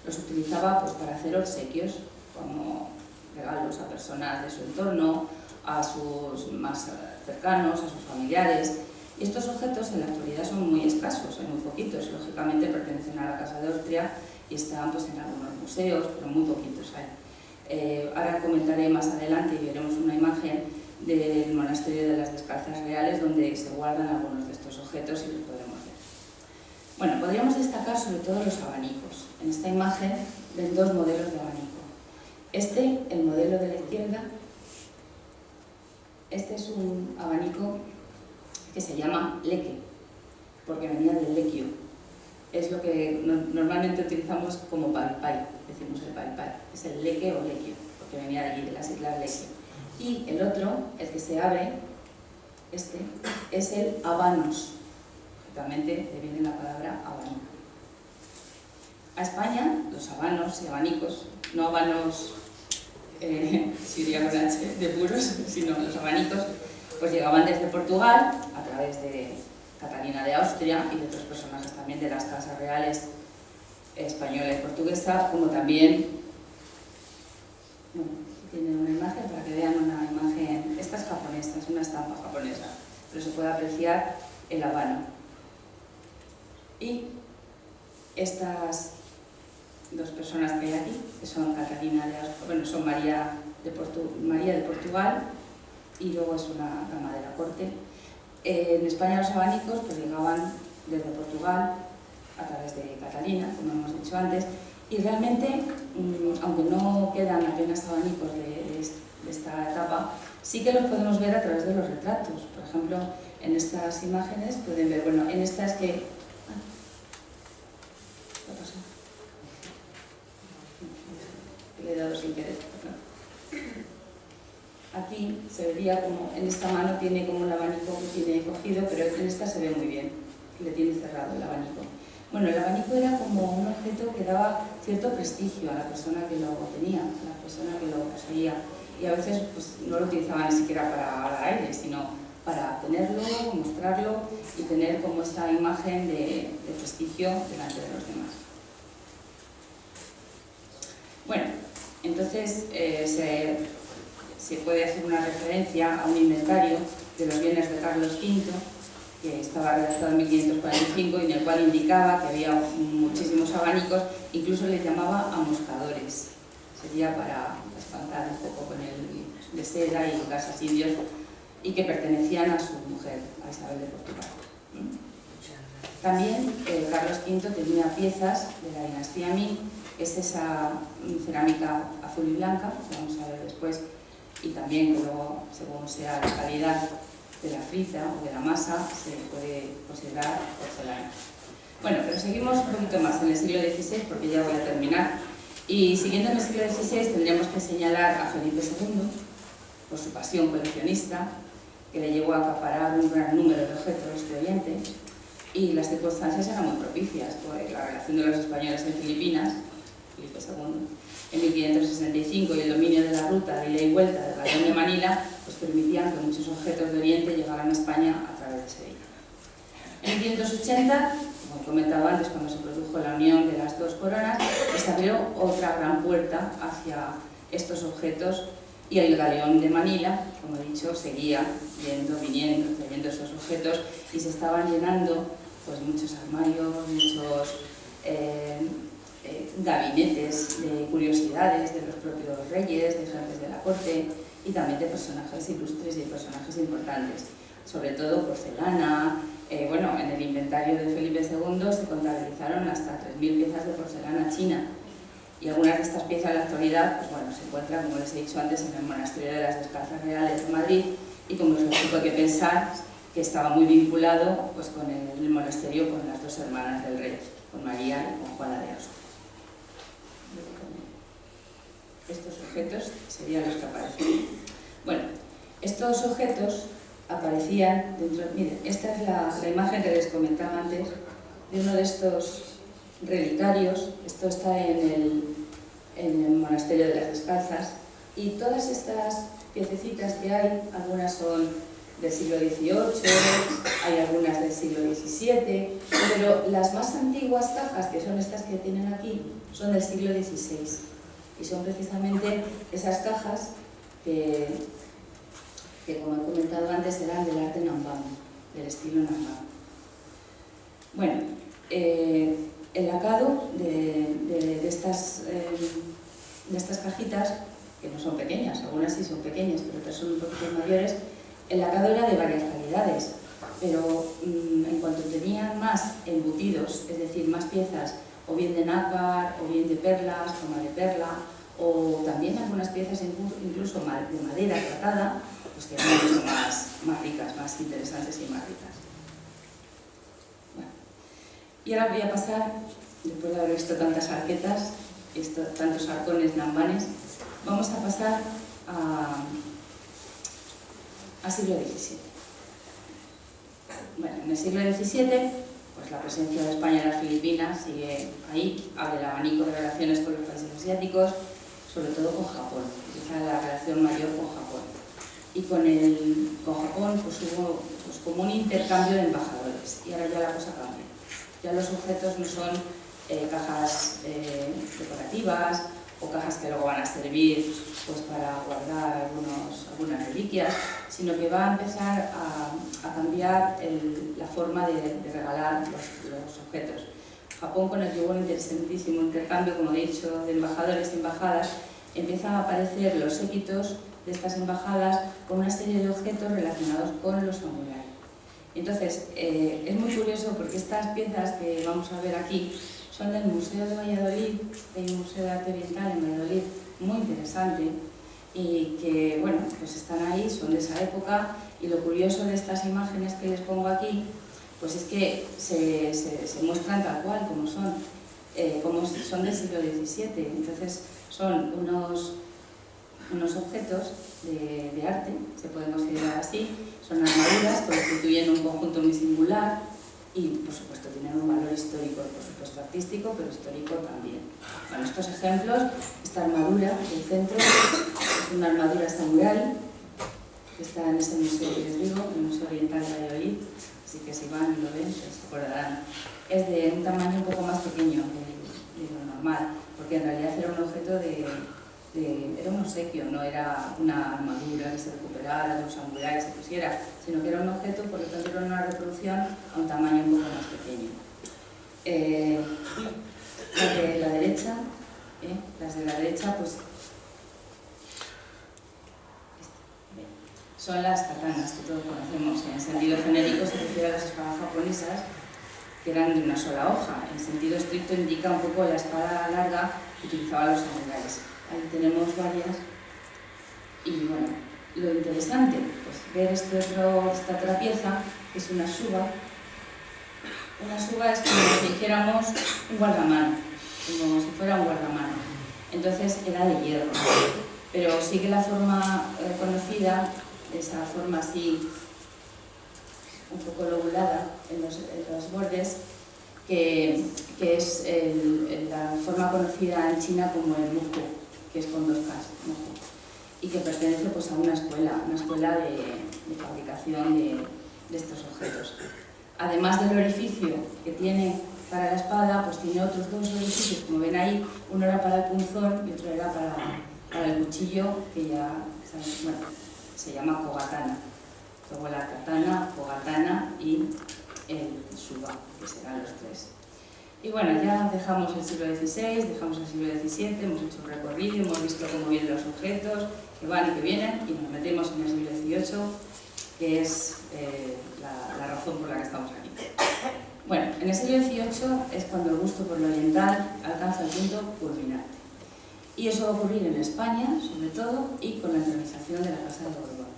los utilizaba pues, para hacer obsequios, como regalos a personas de su entorno, a sus más cercanos, a sus familiares. Y estos objetos en la actualidad son muy escasos, hay muy poquitos. Lógicamente pertenecen a la Casa de Austria y están pues, en algunos museos, pero muy poquitos hay. Ahora comentaré más adelante y veremos una imagen del monasterio de las Descalzas Reales donde se guardan algunos de estos objetos y los podremos ver. Bueno, podríamos destacar sobre todo los abanicos. En esta imagen ven dos modelos de abanico. Este, el modelo de la izquierda, este es un abanico que se llama leque, porque venía del lequio. Es lo que normalmente utilizamos como palpay, decimos el palpay. Es el leque o lequio, porque venía de allí, de las islas lequio. Y el otro, el que se abre, este, es el habanos. Justamente le viene la palabra abanico. A España, los habanos y abanicos, no habanos siria con H, de puros, sino los abanicos, pues llegaban desde Portugal, a través de Catalina de Austria y de otros personajes también de las casas reales española y portuguesa, como también, bueno, tiene una imagen para que vean una imagen, esta es japonesa, es una estampa japonesa, pero se puede apreciar el habano. Y estas dos personas que hay aquí, que son Catalina de Austria, bueno, son María de Portugal y luego es una dama de la corte. En España los abanicos pues llegaban desde Portugal a través de Catalina, como hemos dicho antes, y realmente, aunque no quedan apenas abanicos de esta etapa, sí que los podemos ver a través de los retratos. Por ejemplo, en estas imágenes pueden ver, bueno, en estas que... ¿Qué ha pasado? Le he dado sin querer. Aquí se vería como en esta mano tiene como el abanico que tiene cogido, pero en esta se ve muy bien, le tiene cerrado el abanico. Bueno, el abanico era como un objeto que daba cierto prestigio a la persona que lo tenía, a la persona que lo poseía, y a veces pues, no lo utilizaban ni siquiera para dar aire, sino para tenerlo, mostrarlo y tener como esta imagen de prestigio delante de los demás. Bueno, entonces se puede hacer una referencia a un inventario de los bienes de Carlos V, que estaba redactado en 1545 y en el cual indicaba que había muchísimos abanicos, incluso les llamaba amoscadores. Sería para espantar un poco con el de seda y casas indios, y que pertenecían a su mujer, a Isabel de Portugal. También Carlos V tenía piezas de la dinastía Ming, es esa cerámica azul y blanca, que vamos a ver después, y también que luego, según sea la calidad de la frita o de la masa, se puede considerar porcelana. Bueno, pero seguimos un poquito más en el siglo XVI, porque ya voy a terminar. Y siguiendo en el siglo XVI tendríamos que señalar a Felipe II, por su pasión coleccionista, que le llevó a acaparar un gran número de objetos de Oriente, y las circunstancias eran muy propicias, pues la relación de los españoles en Filipinas, Felipe II, en 1565, y el dominio de la ruta de ida y vuelta del Galeón de Manila, pues permitían que muchos objetos de Oriente llegaran a España a través de Sevilla. En 1580, como he comentado antes, cuando se produjo la unión de las dos coronas, se abrió otra gran puerta hacia estos objetos, y el Galeón de Manila, como he dicho, seguía yendo, viniendo, trayendo esos objetos, y se estaban llenando pues muchos armarios, muchos gabinetes de curiosidades de los propios reyes, de jefes de la corte y también de personajes ilustres y de personajes importantes, sobre todo porcelana. Bueno, en el inventario de Felipe II se contabilizaron hasta 3.000 piezas de porcelana china, y algunas de estas piezas en la actualidad pues bueno, se encuentran, como les he dicho antes, en el monasterio de las Descalzas Reales de Madrid, y como os hay que pensar que estaba muy vinculado pues, con el monasterio con las dos hermanas del rey, con María y con Juana de Austria. Estos objetos serían los que aparecen. Bueno, estos objetos aparecían dentro... Miren, esta es la imagen que les comentaba antes de uno de estos relicarios. Esto está en el monasterio de las Descalzas, y todas estas piececitas que hay, algunas son del siglo XVIII, hay algunas del siglo XVII, pero las más antiguas cajas, que son estas que tienen aquí, son del siglo XVI, y son precisamente esas cajas que como he comentado antes, eran del arte Nambam, del estilo Nambam. Bueno, el lacado de estas cajitas, que no son pequeñas, algunas sí son pequeñas, pero otras son un poquito mayores, el lacado era de varias calidades, pero en cuanto tenían más más embutidos, es decir, más piezas o bien de nácar, o bien de perlas, como de perla, o también algunas piezas incluso de madera tratada, pues que eran mucho más ricas, más interesantes y más ricas. Bueno. Y ahora voy a pasar, después de haber visto tantas arquetas, tantos arcones lambanes, vamos a pasar a siglo XVII. Bueno, en el siglo XVII, pues la presencia de España en las Filipinas sigue ahí, abre el abanico de relaciones con los países asiáticos, sobre todo con Japón, quizá la relación mayor con Japón. Y con Japón pues hubo pues, como un intercambio de embajadores, y ahora ya la cosa cambia. Ya los objetos no son cajas decorativas o cajas que luego van a servir pues, para guardar algunas reliquias, sino que va a empezar a cambiar la forma de regalar los objetos. Japón, con el que hubo un interesantísimo intercambio, como he dicho, de embajadores y embajadas, empiezan a aparecer los séquitos de estas embajadas con una serie de objetos relacionados con los samuráis. Entonces, es muy curioso porque estas piezas que vamos a ver aquí son del Museo de Valladolid, hay un Museo de Arte Oriental en Valladolid muy interesante y que, bueno, pues están ahí, son de esa época, y lo curioso de estas imágenes que les pongo aquí, pues es que se muestran tal cual, como son del siglo XVII. Entonces, son unos objetos de arte, se pueden considerar así, son armaduras que constituyen un conjunto muy singular y, por supuesto, tienen un valor histórico, por supuesto artístico, pero histórico también. Bueno, estos ejemplos, esta armadura del centro es una armadura samurái que está en este museo que les digo, el Museo Oriental de Valladolid, así que si van y lo ven, pues se acordarán. Es de un tamaño un poco más pequeño de lo normal, porque en realidad era un objeto era un obsequio, no era una armadura que se recuperara de un samurái que se pusiera, sino que era un objeto, por lo tanto era una reproducción a un tamaño un poco más pequeño. Las de la derecha, pues son las katanas que todos conocemos. En sentido genérico se refiere a las espadas japonesas, que eran de una sola hoja. En sentido estricto indica un poco la espada larga que utilizaban los samuráis. Ahí tenemos varias. Y bueno, lo interesante, pues ver esta otra pieza, que es una suba. Una suba es como si dijéramos un guardamano, como si fuera un guardamano. Entonces era de hierro, pero sigue la forma conocida, esa forma así un poco lobulada en los bordes, que es la forma conocida en China como el muku, que es con dos Ks, muku, y que pertenece pues, a una escuela de fabricación de estos objetos. Además del orificio que tiene para la espada, pues tiene otros dos orificios, como ven ahí, uno era para el punzón y otro era para el cuchillo, que ya bueno, se llama kogatana. Luego la katana, kogatana y el suba, que serán los tres. Y bueno, ya dejamos el siglo XVI, dejamos el siglo XVII, hemos hecho un recorrido, hemos visto cómo vienen los objetos, que van y que vienen, y nos metemos en el siglo XVIII, que es la razón por la que estamos aquí. Bueno, en el siglo XVIII es cuando el gusto por lo oriental alcanza el punto culminante. Y eso va a ocurrir en España, sobre todo, y con la entronización de la Casa de Borbón.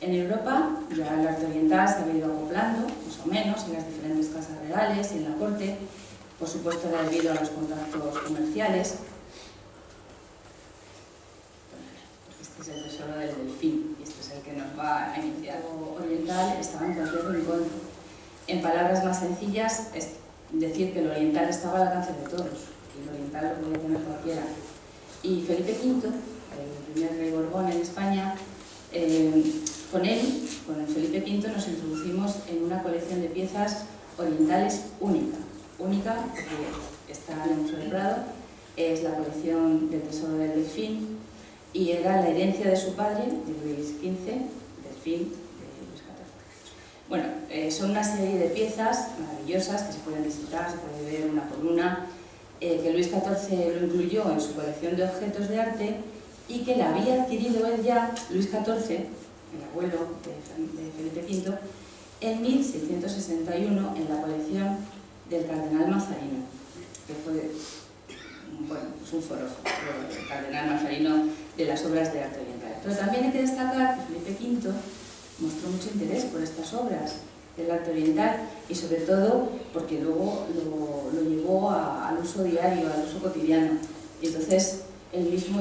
En Europa, ya el arte oriental se ha ido acoplando, más o menos, en las diferentes casas reales y en la corte, por supuesto debido a los contactos comerciales. Este es el tesoro del delfín, y este es el que nos va a iniciar. Lo oriental estaba en cualquier rincón. En palabras más sencillas, es decir que el oriental estaba al alcance de todos, y el oriental lo podía tener cualquiera. Y Felipe V, el primer rey Borbón en España, con él, con el Felipe V, nos introducimos en una colección de piezas orientales única, porque está en el Museo del Prado, es la colección del Tesoro del Delfín, y era la herencia de su padre, de Luis XV, Delfín de Luis XIV. Bueno, son una serie de piezas maravillosas que se pueden visitar, se puede ver una por una, que Luis XIV lo incluyó en su colección de objetos de arte y que la había adquirido él ya, Luis XIV, el abuelo de Felipe V, en 1661 en la colección del cardenal Mazarino, que fue pues un forofo, el cardenal Mazarino de las obras de arte oriental. Pero también hay que destacar que Felipe V mostró mucho interés por estas obras del arte oriental y sobre todo porque luego lo llevó al uso diario, al uso cotidiano. Y entonces él mismo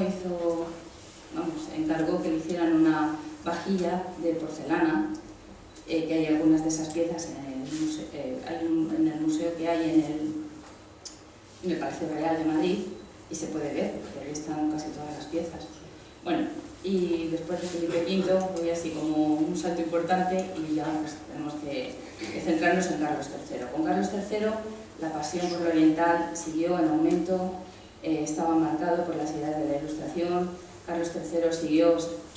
encargó que le hicieran una vajilla de porcelana, que hay algunas de esas piezas en el museo que hay en el Palacio Real de Madrid, y se puede ver, porque ahí están casi todas las piezas. Bueno, y después de Felipe V voy así como un salto importante y ya pues, tenemos que centrarnos en Carlos III. Con Carlos III la pasión por lo oriental siguió en aumento, estaba marcado por las ideas de la Ilustración. Carlos III siguió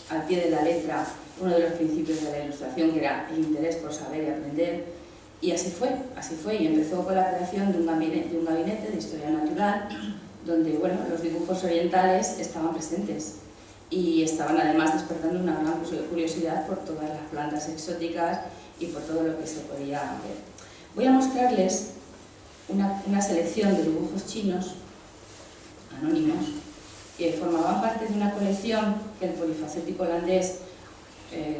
al pie de la letra uno de los principios de la Ilustración, que era el interés por saber y aprender, y así fue, y empezó con la creación de un gabinete de historia natural, donde los dibujos orientales estaban presentes y estaban además despertando una gran curiosidad por todas las plantas exóticas y por todo lo que se podía ver. Voy a mostrarles una selección de dibujos chinos anónimos que formaban parte de una colección que el polifacético holandés,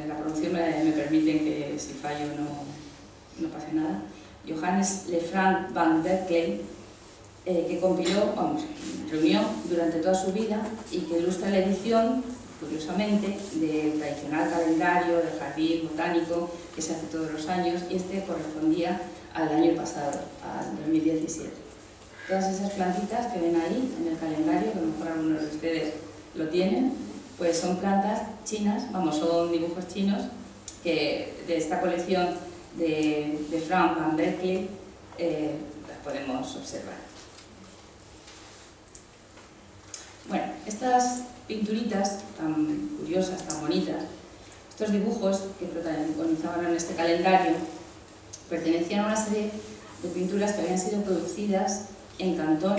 la producción me permite que si fallo no pase nada, Johannes Lefranc van Berkeley, que compiló, reunió durante toda su vida y que ilustra la edición, curiosamente, del tradicional calendario del jardín botánico que se hace todos los años, y este correspondía al año pasado, al 2017. Todas esas plantitas que ven ahí en el calendario, que a lo mejor algunos de ustedes lo tienen, pues son plantas chinas, son dibujos chinos que de esta colección de Frank van Berkeley las podemos observar. Bueno, estas pinturitas tan curiosas, tan bonitas, estos dibujos que protagonizaban en este calendario, pertenecían a una serie de pinturas que habían sido producidas en Cantón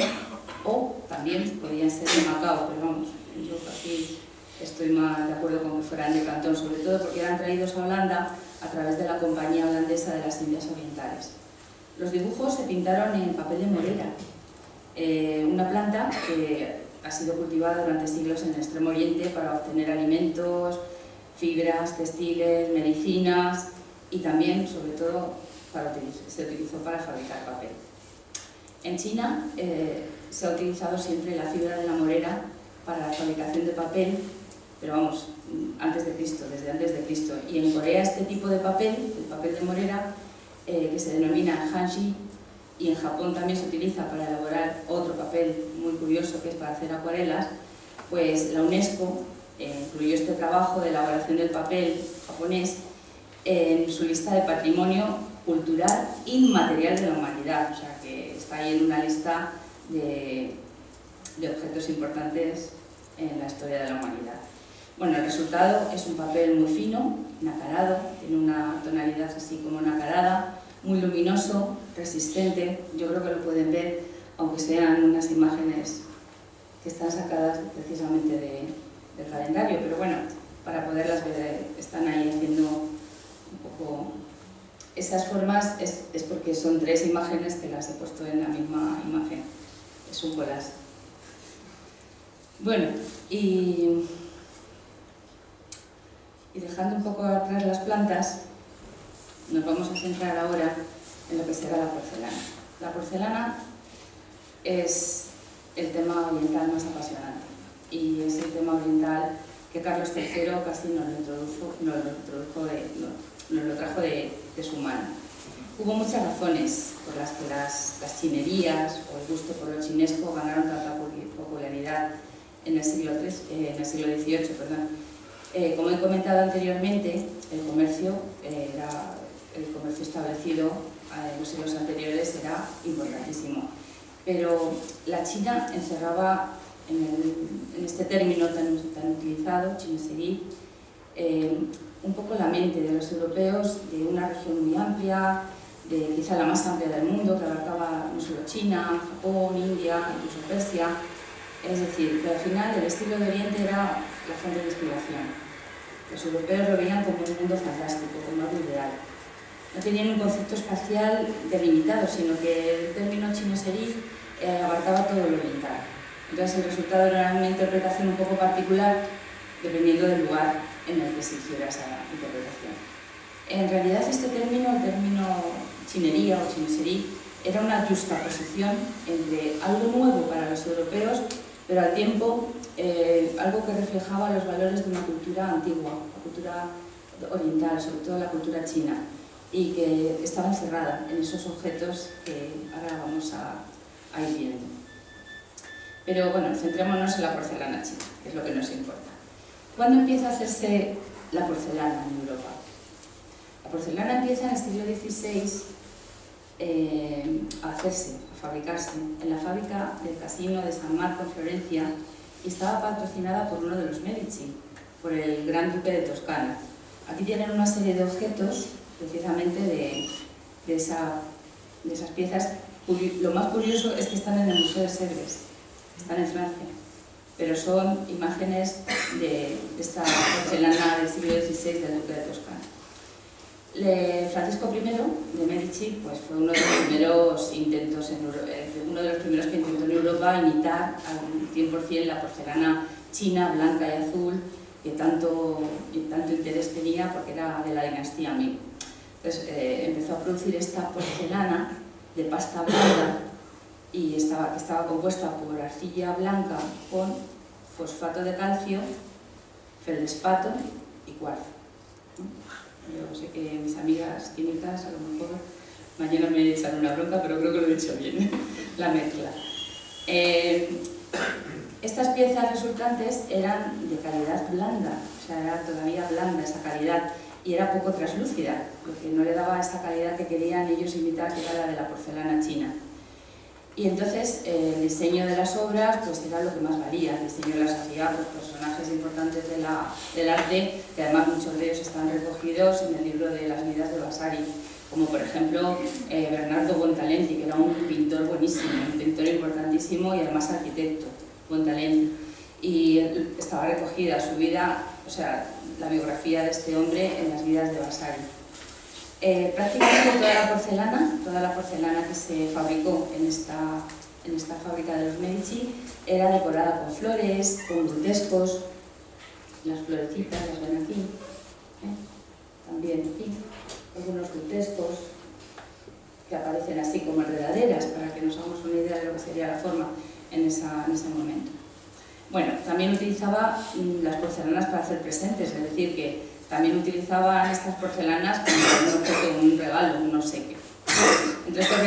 o también podían ser de Macao, pero vamos, yo aquí estoy más de acuerdo con que fueran de Cantón, sobre todo porque eran traídos a Holanda a través de la Compañía Holandesa de las Indias Orientales. Los dibujos se pintaron en papel de morera, una planta que ha sido cultivada durante siglos en el Extremo Oriente para obtener alimentos, fibras, textiles, medicinas y también, sobre todo, se utilizó para fabricar papel. En China se ha utilizado siempre la fibra de la morera para la fabricación de papel, pero vamos, desde antes de Cristo. Y en Corea este tipo de papel, el papel de morera, que se denomina hanji, y en Japón también se utiliza para elaborar otro papel muy curioso que es para hacer acuarelas, pues la UNESCO incluyó este trabajo de elaboración del papel japonés en su lista de patrimonio cultural inmaterial de la humanidad, o sea que está ahí en una lista de objetos importantes en la historia de la humanidad. Bueno, el resultado es un papel muy fino, nacarado, tiene una tonalidad así como nacarada, muy luminoso, resistente. Yo creo que lo pueden ver, aunque sean unas imágenes que están sacadas precisamente del calendario, pero bueno, para poderlas ver están ahí haciendo un poco esas formas, es porque son tres imágenes que las he puesto en la misma imagen, es un collage. Bueno, y dejando un poco atrás las plantas, nos vamos a centrar ahora en lo que será la porcelana. La porcelana es el tema oriental más apasionante y es el tema oriental que Carlos III casi nos lo trajo de su mano. Hubo muchas razones por las que las chinerías o el gusto por lo chinesco ganaron tanta popularidad en el siglo XVIII. Como he comentado anteriormente, el comercio establecido en los siglos anteriores era importantísimo, pero la China encerraba en este término tan utilizado, chineserie, un poco la mente de los europeos de una región muy amplia, quizá la más amplia del mundo, que abarcaba no solo China, Japón, India, incluso Persia. Es decir, que al final el estilo de Oriente era la fuente de inspiración. Los europeos lo veían como un mundo fantástico, como algo ideal. no tenían un concepto espacial delimitado, sino que el término chinoiserie abarcaba todo lo oriental. Entonces el resultado era una interpretación un poco particular dependiendo del lugar en el que se hiciera esa interpretación. En realidad este término, el término chinería o chinoiserie, era una juxtaposición entre algo nuevo para los europeos, pero al tiempo algo que reflejaba los valores de una cultura antigua, la cultura oriental, sobre todo la cultura china, y que estaba encerrada en esos objetos que ahora vamos a ir viendo. Pero bueno, centrémonos en la porcelana china, que es lo que nos importa. ¿Cuándo empieza a hacerse la porcelana en Europa? La porcelana empieza en el siglo XVI a hacerse, a fabricarse, en la fábrica del Casino de San Marco en Florencia, y estaba patrocinada por uno de los Medici, por el Gran Duque de Toscana. Aquí tienen una serie de objetos, precisamente de esas piezas. Lo más curioso es que están en el Museo de Sèvres, están en Francia, pero son imágenes de esta porcelana del siglo XVI del Duque de Toscana. Francisco I de Medici pues, fue uno de los primeros intentos que intentó en Europa imitar al 100% la porcelana china, blanca y azul, que tanto interés tenía porque era de la dinastía Ming. Entonces empezó a producir esta porcelana de pasta blanda y que estaba compuesta por arcilla blanca con fosfato de calcio, feldespato y cuarzo. Yo sé que mis amigas químicas a lo mejor mañana me echan una bronca, pero creo que lo he dicho bien, la mezcla. Estas piezas resultantes eran de calidad blanda, o sea, era todavía blanda esa calidad, y era poco translúcida, lo que no le daba esa calidad que querían ellos imitar, que era la de la porcelana china. Y entonces el diseño de las obras pues era lo que más valía. El diseño las hacía pues, personajes importantes del arte, que además muchos de ellos están recogidos en el libro de las vidas de Vasari, como por ejemplo Bernardo Buontalenti, que era un pintor buenísimo, un pintor importantísimo y además arquitecto, Buontalenti. Y estaba recogida su vida, o sea, la biografía de este hombre en las vidas de Vasari. Prácticamente toda la porcelana que se fabricó en esta fábrica de los Medici era decorada con flores, con grutescos, las florecitas las ven aquí, también aquí, algunos grutescos que aparecen así como enredaderas para que nos hagamos una idea de lo que sería la forma en ese momento. Bueno, también utilizaba las porcelanas para hacer presentes, es decir, que también utilizaban estas porcelanas como un regalo, un obsequio. Entre estos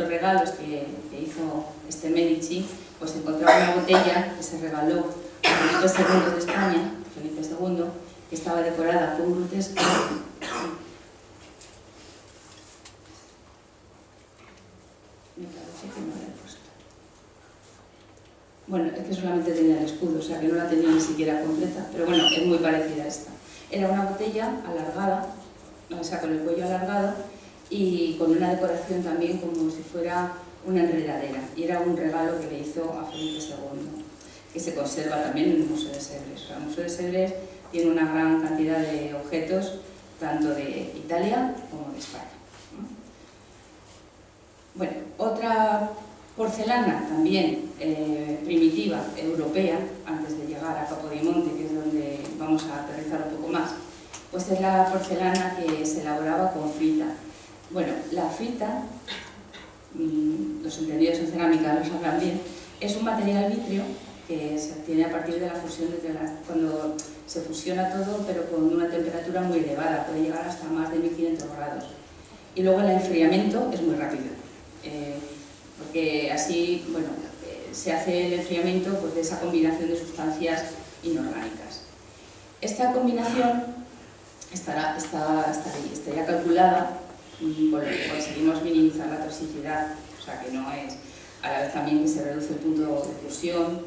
regalos que hizo este Medici, pues encontraba una botella que se regaló a Felipe II de España, Felipe II, que estaba decorada con grutesco. Me parece que no la he puesto. Bueno, es que solamente tenía el escudo, o sea que no la tenía ni siquiera completa, pero bueno, es muy parecida a esta. Era una botella alargada, o sea, con el cuello alargado y con una decoración también como si fuera una enredadera. Y era un regalo que le hizo a Felipe II, que se conserva también en el Museo de Sèvres. O sea, el Museo de Sèvres tiene una gran cantidad de objetos, tanto de Italia como de España. Bueno, otra porcelana también primitiva, europea, antes de llegar a Capodimonte, que es donde vamos a aterrizar un poco más, pues es la porcelana que se elaboraba con frita. Bueno, la frita, los entendidos en cerámica lo sabrán bien, es un material vítreo que se obtiene a partir de la fusión cuando se fusiona todo, pero con una temperatura muy elevada, puede llegar hasta más de 1500 grados. Y luego el enfriamiento es muy rápido. Porque así, bueno, se hace el enfriamiento pues, de esa combinación de sustancias inorgánicas. Esta combinación estaría calculada por lo que conseguimos minimizar la toxicidad, o sea que no es, a la vez también que se reduce el punto de fusión.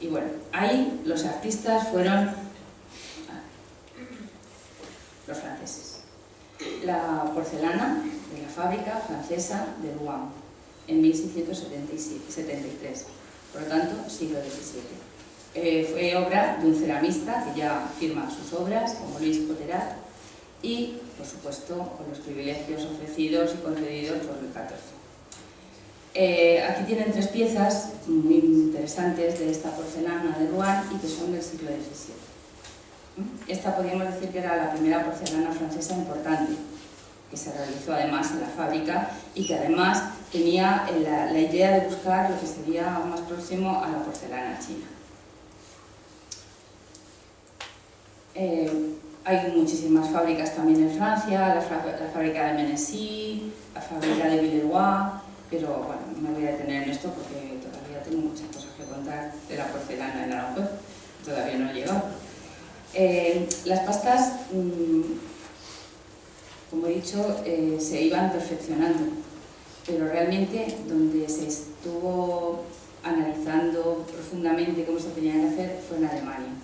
Y bueno, ahí los artistas fueron los franceses. La porcelana de la fábrica francesa de Rouen, en 1673, por lo tanto, siglo XVII. Fue obra de un ceramista que ya firma sus obras, como Luis Poterat, y por supuesto, con los privilegios ofrecidos y concedidos por Luis XIV. Aquí tienen 3 piezas muy interesantes de esta porcelana de Rouen y que son del siglo XVII. Esta podríamos decir que era la primera porcelana francesa importante, que se realizó además en la fábrica y que además tenía la idea de buscar lo que sería más próximo a la porcelana china. Hay muchísimas fábricas también en Francia, la fábrica de Menessy, la fábrica de Villeroy, pero bueno, no me voy a detener en esto porque todavía tengo muchas cosas que contar de la porcelana en Aranjuez, todavía no he llegado. Las pastas, como he dicho, se iban perfeccionando, pero realmente donde se estuvo analizando profundamente cómo se tenía que hacer fue en Alemania,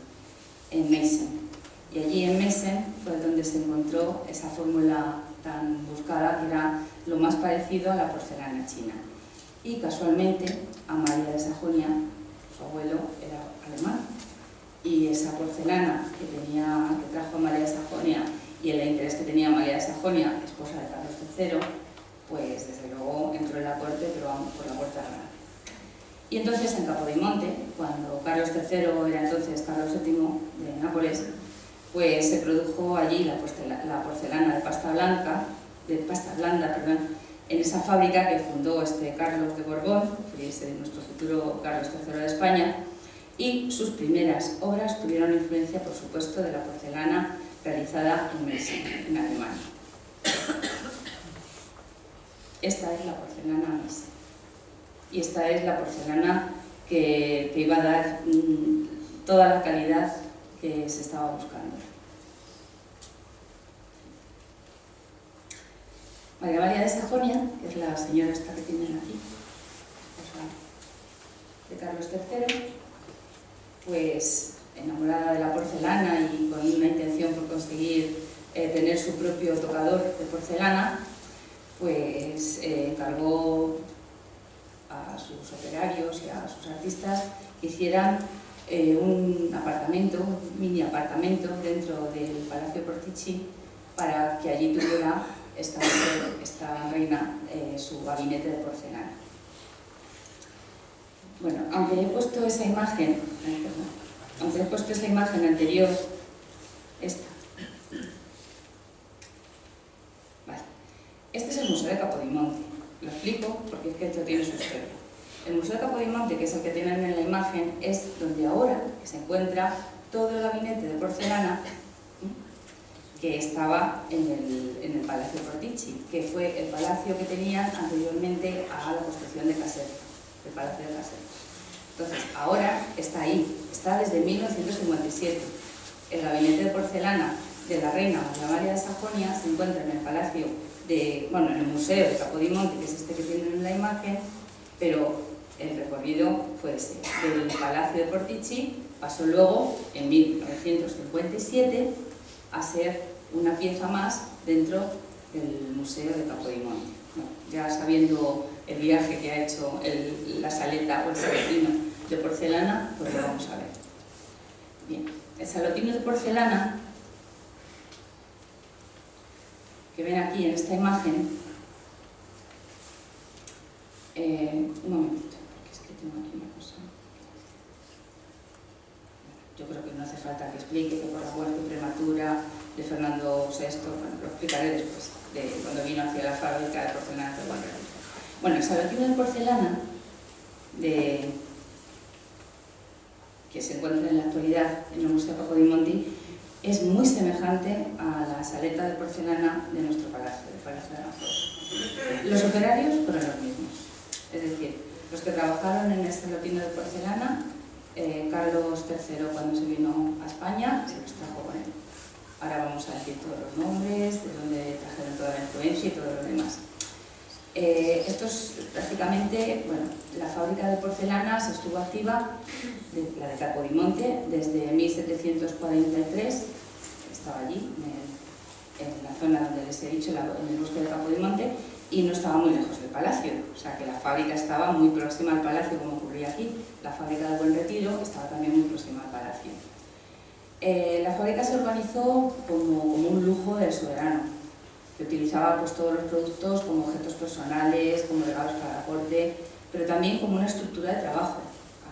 en Meissen. Y allí en Meissen fue donde se encontró esa fórmula tan buscada que era lo más parecido a la porcelana china. Y casualmente Amalia de Sajonia, su abuelo, era alemán. Y esa porcelana que trajo Amalia de Sajonia y el interés que tenía Amalia de Sajonia, esposa de Carlos III, pues desde luego entró en la corte, pero vamos por la puerta grande. Y entonces en Capodimonte, cuando Carlos III era entonces Carlos VII de Nápoles, pues se produjo allí la porcelana de pasta blanda, en esa fábrica que fundó Carlos de Borbón, que es nuestro futuro Carlos III de España, y sus primeras obras tuvieron influencia, por supuesto, de la porcelana realizada en Meissen, en Alemania. Esta es la porcelana Meissen. Y esta es la porcelana que iba a dar toda la calidad que se estaba buscando. María de Sajonia, que es la señora esta que tienen aquí, esposa de Carlos III, pues enamorada de la porcelana y con una intención por conseguir tener su propio tocador de porcelana, pues encargó a sus operarios y a sus artistas que hicieran un apartamento, un mini apartamento dentro del Palacio Portici para que allí tuviera esta reina su gabinete de porcelana. Bueno, aunque he puesto esa imagen anterior, esta. Vale. Este es el Museo de Capodimonte. Lo explico porque es que esto tiene su historia. El Museo de Capodimonte, que es el que tienen en la imagen, es donde ahora se encuentra todo el gabinete de porcelana que estaba en el Palacio Portici, que fue el palacio que tenían anteriormente a la construcción de Caserta, el Palacio de Caserta. Entonces, ahora está ahí, está desde 1957. El gabinete de porcelana de la reina María de Sajonia se encuentra en el palacio en el Museo de Capodimonte, que es este que tienen en la imagen, pero el recorrido fue ese. Del Palacio de Portici pasó luego, en 1957, a ser una pieza más dentro del Museo de Capodimonte. Bueno, ya sabiendo el viaje que ha hecho la saleta o el salotino de porcelana, pues lo vamos a ver. Bien, el salotino de porcelana que ven aquí en esta imagen, un momentito, porque es que tengo aquí una cosa. Yo creo que no hace falta que explique que por la muerte prematura de Fernando VI, bueno, lo explicaré después, de cuando vino hacia la fábrica de porcelana de Guadalajara. Bueno, el salotino de porcelana que se encuentra en la actualidad en el Museo Capodimonte es muy semejante a la saleta de porcelana de nuestro palacio, del Palacio de Aranjuez. Los operarios fueron los mismos, es decir, los que trabajaron en el salotino de porcelana, Carlos III cuando se vino a España se los trajo con él. Ahora vamos a decir todos los nombres, de dónde trajeron toda la influencia y todo lo demás. Esto es prácticamente, bueno, la fábrica de porcelana se estuvo activa, la de Capodimonte, desde 1743, estaba allí, en la zona donde les he dicho, en el bosque de Capodimonte, y no estaba muy lejos del palacio, o sea que la fábrica estaba muy próxima al palacio, como ocurría aquí. La fábrica de Buen Retiro estaba también muy próxima al palacio. La fábrica se organizó como un lujo del soberano. que utilizaba pues, todos los productos como objetos personales, como regalos para la corte, pero también como una estructura de trabajo.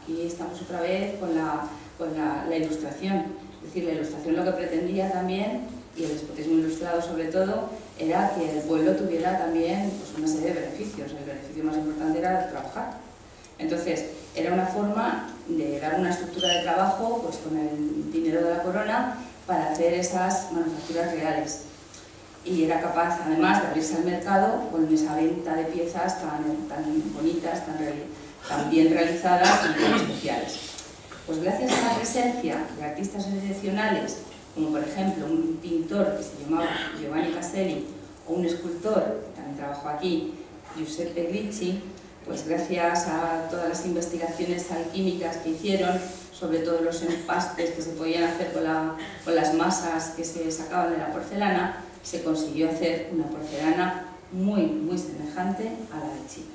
Aquí estamos otra vez con la ilustración, es decir, la ilustración lo que pretendía también, y el despotismo ilustrado sobre todo, era que el pueblo tuviera también pues, una serie de beneficios. El beneficio más importante era trabajar. Entonces, era una forma de dar una estructura de trabajo pues, con el dinero de la corona para hacer esas manufacturas reales. Y era capaz, además, de abrirse al mercado con esa venta de piezas tan bonitas, tan bien realizadas y tan especiales. Pues gracias a la presencia de artistas excepcionales, como por ejemplo un pintor que se llamaba Giovanni Caselli, o un escultor, que también trabajó aquí, Giuseppe Gricci, pues gracias a todas las investigaciones alquímicas que hicieron, sobre todo los empastes que se podían hacer con las masas que se sacaban de la porcelana, se consiguió hacer una porcelana muy, muy semejante a la de China.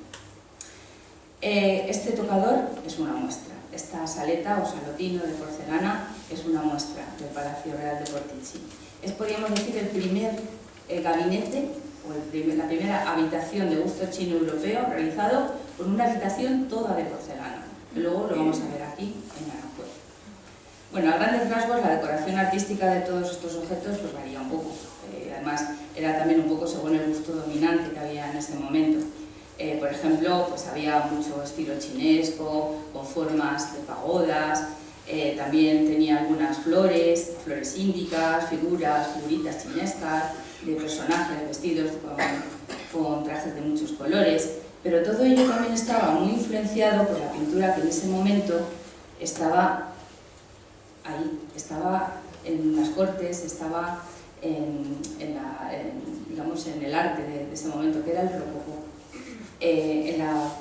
Este tocador es una muestra. Esta saleta o salotino de porcelana es una muestra del Palacio Real de Portici. Es, podríamos decir, el primer gabinete o la primera habitación de gusto chino europeo realizado con una habitación toda de porcelana. Luego lo vamos a ver aquí en Aranjuez. Bueno, a grandes rasgos la decoración artística de todos estos objetos pues, varía un poco. Además, era también un poco según el gusto dominante que había en ese momento. Por ejemplo, pues había mucho estilo chinesco, con formas de pagodas, también tenía algunas flores índicas, figuritas chinescas, de personajes vestidos con trajes de muchos colores, pero todo ello también estaba muy influenciado por la pintura que en ese momento estaba ahí, estaba en las cortes, estaba digamos, en el arte de ese momento, que era el rococó. En la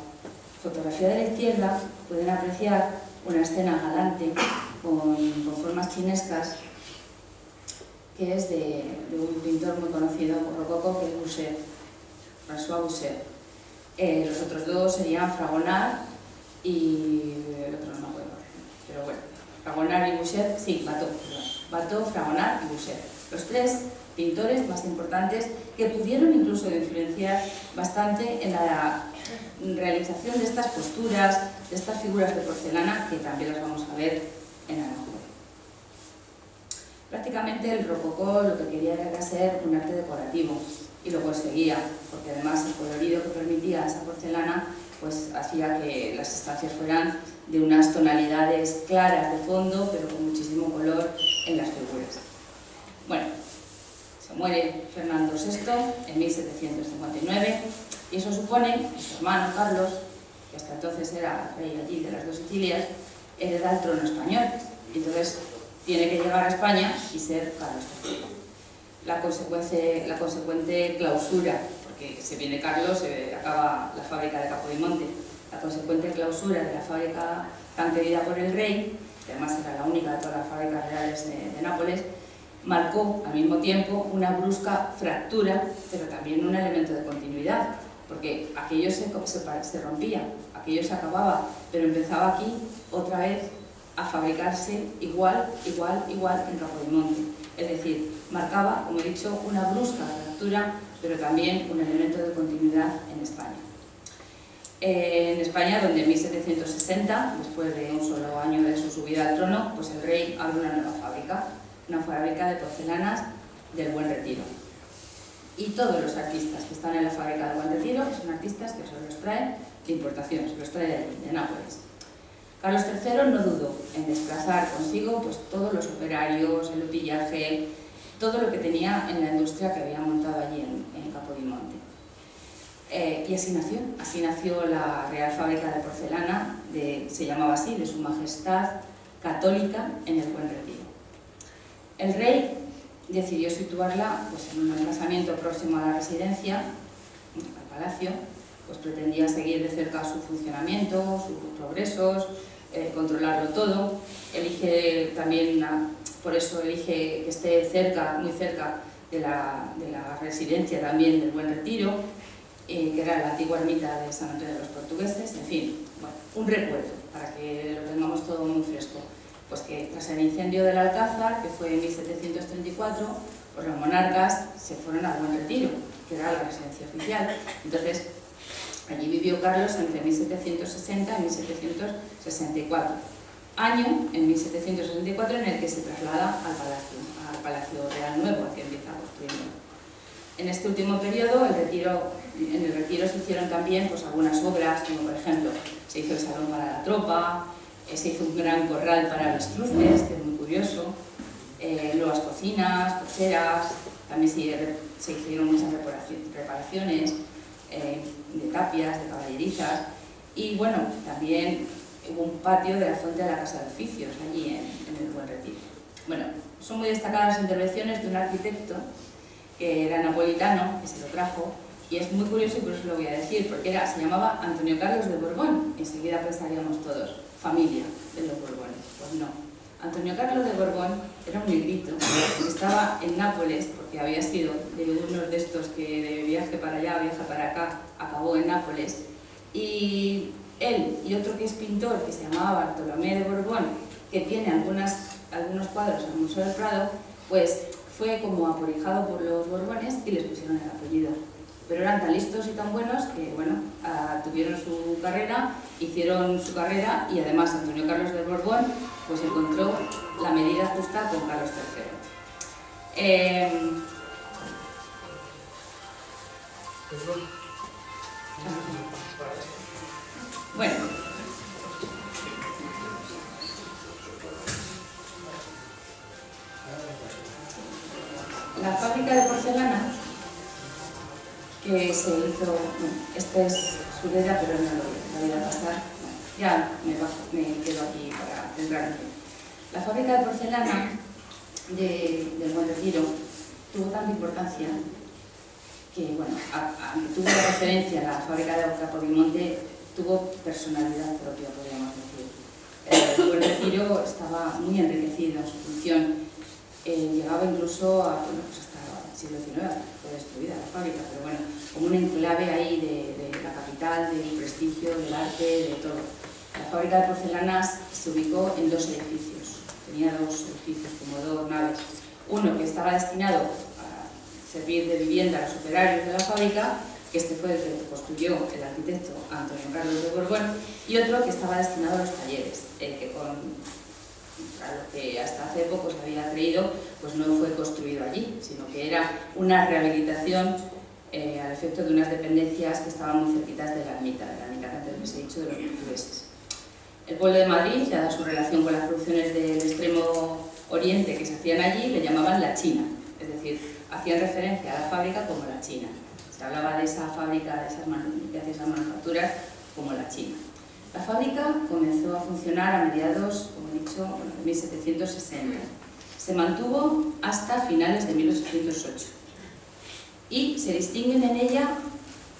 fotografía de la izquierda pueden apreciar una escena galante con formas chinescas, que es de un pintor muy conocido por rococó, que es Boucher, François Boucher. Los otros dos serían Fragonard y el otro no me acuerdo, pero bueno, Fragonard y Boucher, sí, Watteau, Fragonard y Boucher. Los tres pintores más importantes que pudieron incluso influenciar bastante en la realización de estas posturas, de estas figuras de porcelana, que también las vamos a ver en Aranjuez. Prácticamente el rococó lo que quería era ser un arte decorativo, y lo conseguía, porque además el colorido que permitía esa porcelana pues hacía que las estancias fueran de unas tonalidades claras de fondo, pero con muchísimo color en las figuras. Bueno, se muere Fernando VI en 1759 y eso supone que su hermano Carlos, que hasta entonces era rey allí de las dos Sicilias, hereda el trono español. Y entonces tiene que llegar a España y ser Carlos III. La consecuente clausura, porque se viene Carlos, se acaba la fábrica de Capodimonte, la consecuente clausura de la fábrica tan querida por el rey, que además era la única de todas las fábricas reales de Nápoles, marcó al mismo tiempo una brusca fractura, pero también un elemento de continuidad, porque aquello se rompía, aquello se acababa, pero empezaba aquí otra vez a fabricarse igual en Capodimonte. Es decir, marcaba, como he dicho, una brusca fractura, pero también un elemento de continuidad en España. En España, donde en 1760, después de un solo año de su subida al trono, pues el rey abre una fábrica de porcelanas del Buen Retiro. Y todos los artistas que están en la fábrica del Buen Retiro son artistas que se los traen de importación, se los trae de allí, de Nápoles. Carlos III no dudó en desplazar consigo pues, todos los operarios, el utillaje, todo lo que tenía en la industria que había montado allí en Capodimonte. Y así nació la Real Fábrica de Porcelana, se llamaba así, de Su Majestad Católica en el Buen Retiro. El rey decidió situarla pues, en un emplazamiento próximo a la residencia, al palacio, pues pretendía seguir de cerca su funcionamiento, sus progresos, controlarlo todo. Elige también, por eso elige que esté cerca, muy cerca de la residencia también del Buen Retiro, que era la antigua ermita de San Antonio de los Portugueses. En fin, bueno, un recuerdo para que lo tengamos todo muy fresco. Pues que tras el incendio del Alcázar, que fue en 1734, pues los monarcas se fueron al Buen Retiro, que era la residencia oficial. Entonces, allí vivió Carlos entre 1760 y 1764. Año, en 1764, en el que se traslada al Palacio Real Nuevo, al que empieza a construirlo. En este último periodo, en el retiro se hicieron también pues, algunas obras, como por ejemplo, se hizo el salón para la tropa, se hizo un gran corral para avestruces, que es muy curioso, nuevas cocinas, cocheras, también se hicieron muchas reparaciones de tapias, de caballerizas, y bueno, también hubo un patio de la fuente de la Casa de Oficios, allí en el Buen Retiro. Bueno, son muy destacadas las intervenciones de un arquitecto que era napolitano, que se lo trajo, y es muy curioso y por eso lo voy a decir, porque se llamaba Antonio Carlos de Borbón, y enseguida pensaríamos todos, familia de los Borbones. Pues no. Antonio Carlos de Borbón era un negrito que estaba en Nápoles, porque había sido de uno de estos que de viaje para allá, viaje para acá, acabó en Nápoles, y él y otro que es pintor, que se llamaba Bartolomé de Borbón, que tiene algunos cuadros en el Museo del Prado, pues fue como aporijado por los Borbones y les pusieron el apellido. Pero eran tan listos y tan buenos que, bueno, tuvieron su carrera, hicieron su carrera y además Antonio Carlos de Borbón pues encontró la medida justa con Carlos III. Bueno, la fábrica de porcelana que se hizo, bueno, este es Sureda, pero no lo voy a pasar, ya me quedo aquí para centrarme. La fábrica de porcelana del Buen Retiro tuvo tanta importancia que, bueno, aunque tuvo la referencia a la fábrica de Capodimonte, tuvo personalidad propia, podríamos decir. El Buen Retiro estaba muy enriquecido en su función, llegaba incluso a, bueno, pues hasta el siglo XIX, hasta que fue destruida la fábrica, pero bueno, como un enclave ahí de la capital, del prestigio, del arte, de todo. La fábrica de porcelanas se ubicó en dos edificios, tenía dos edificios, como dos naves. Uno que estaba destinado a servir de vivienda a los operarios de la fábrica, que este fue el que construyó el arquitecto Antonio Carlos de Borbón, y otro que estaba destinado a los talleres, el que a lo que hasta hace poco se había creído, pues no fue construido allí, sino que era una rehabilitación al efecto de unas dependencias que estaban muy cerquitas de la ermita que antes les he dicho, de los portugueses. El pueblo de Madrid, dada su relación con las producciones del extremo oriente que se hacían allí, le llamaban la China, es decir, hacían referencia a la fábrica como la China. Se hablaba de esa fábrica, que hacía esas manufacturas, como la China. La fábrica comenzó a funcionar a mediados, como he dicho, de 1760. Se mantuvo hasta finales de 1808. Y se distinguen en ella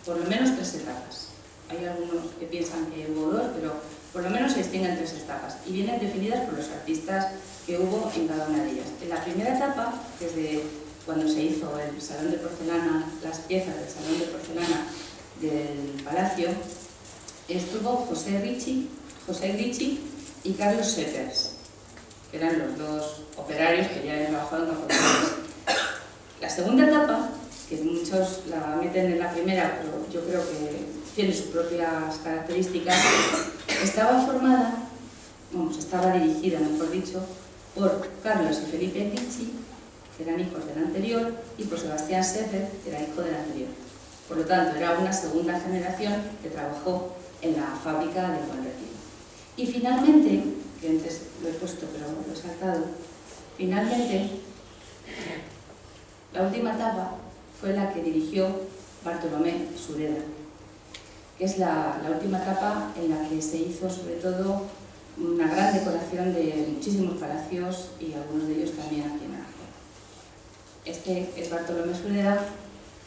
por lo menos tres etapas. Hay algunos que piensan que hubo dos, pero por lo menos se distinguen tres etapas. Y vienen definidas por los artistas que hubo en cada una de ellas. En la primera etapa, desde cuando se hizo el salón de porcelana, las piezas del salón de porcelana del palacio, estuvo José Ricci y Carlos Setters, que eran los dos operarios que ya habían trabajado en Capodimonte. La segunda etapa, que muchos la meten en la primera, pero yo creo que tiene sus propias características, estaba dirigida, mejor dicho, por Carlos y Felipe Ricci, que eran hijos del anterior, y por Sebastián Setter, que era hijo del anterior. Por lo tanto, era una segunda generación que trabajó en la fábrica de Buen Retiro. Y finalmente, que antes lo he puesto pero lo he saltado, finalmente la última etapa fue la que dirigió Bartolomé Sureda, que es la última etapa en la que se hizo sobre todo una gran decoración de muchísimos palacios y algunos de ellos también aquí en Aragón. Este es Bartolomé Sureda,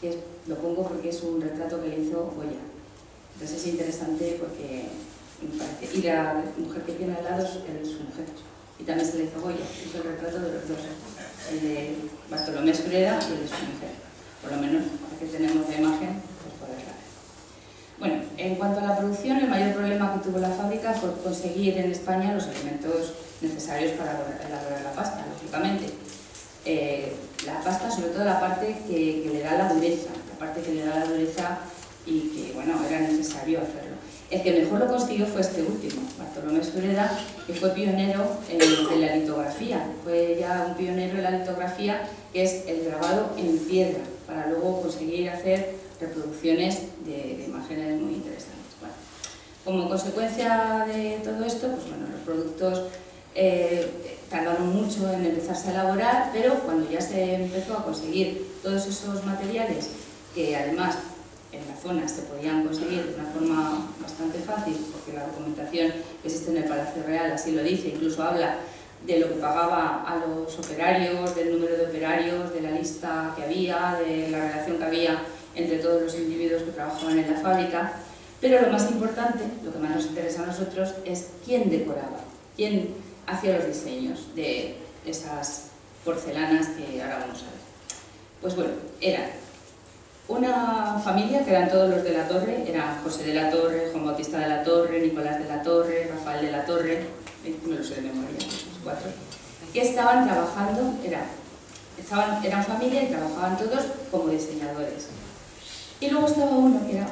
que lo pongo porque es un retrato que le hizo Goya. Entonces es interesante porque me parece, y la mujer que tiene al lado es su mujer, y también se le hizo Goya, hizo el retrato de los dos, el de Bartolomé Sureda y el de su mujer, por lo menos aquí tenemos la imagen, pues poderla ver. Bueno, en cuanto a la producción, el mayor problema que tuvo la fábrica fue conseguir en España los elementos necesarios para elaborar la pasta, lógicamente. la pasta, sobre todo la parte que le da la dureza, y que, bueno, era necesario hacerlo. El que mejor lo consiguió fue este último, Bartolomé Sureda, que fue pionero en la litografía. Fue ya un pionero en la litografía, que es el grabado en piedra, para luego conseguir hacer reproducciones de imágenes muy interesantes. Bueno, como consecuencia de todo esto, pues bueno, los productos tardaron mucho en empezarse a elaborar, pero cuando ya se empezó a conseguir todos esos materiales, que además en la zona se podían conseguir de una forma bastante fácil, porque la documentación que existe en el Palacio Real así lo dice, incluso habla de lo que pagaba a los operarios, del número de operarios, de la lista que había, de la relación que había entre todos los individuos que trabajaban en la fábrica. Pero lo más importante, lo que más nos interesa a nosotros, es quién decoraba, quién hacía los diseños de esas porcelanas que ahora vamos a ver. Pues bueno, era una familia que eran todos los de la Torre, eran José de la Torre, Juan Bautista de la Torre, Nicolás de la Torre, Rafael de la Torre, me lo sé de memoria, los cuatro, que estaban trabajando, eran familia y trabajaban todos como diseñadores. Y luego estaba uno que era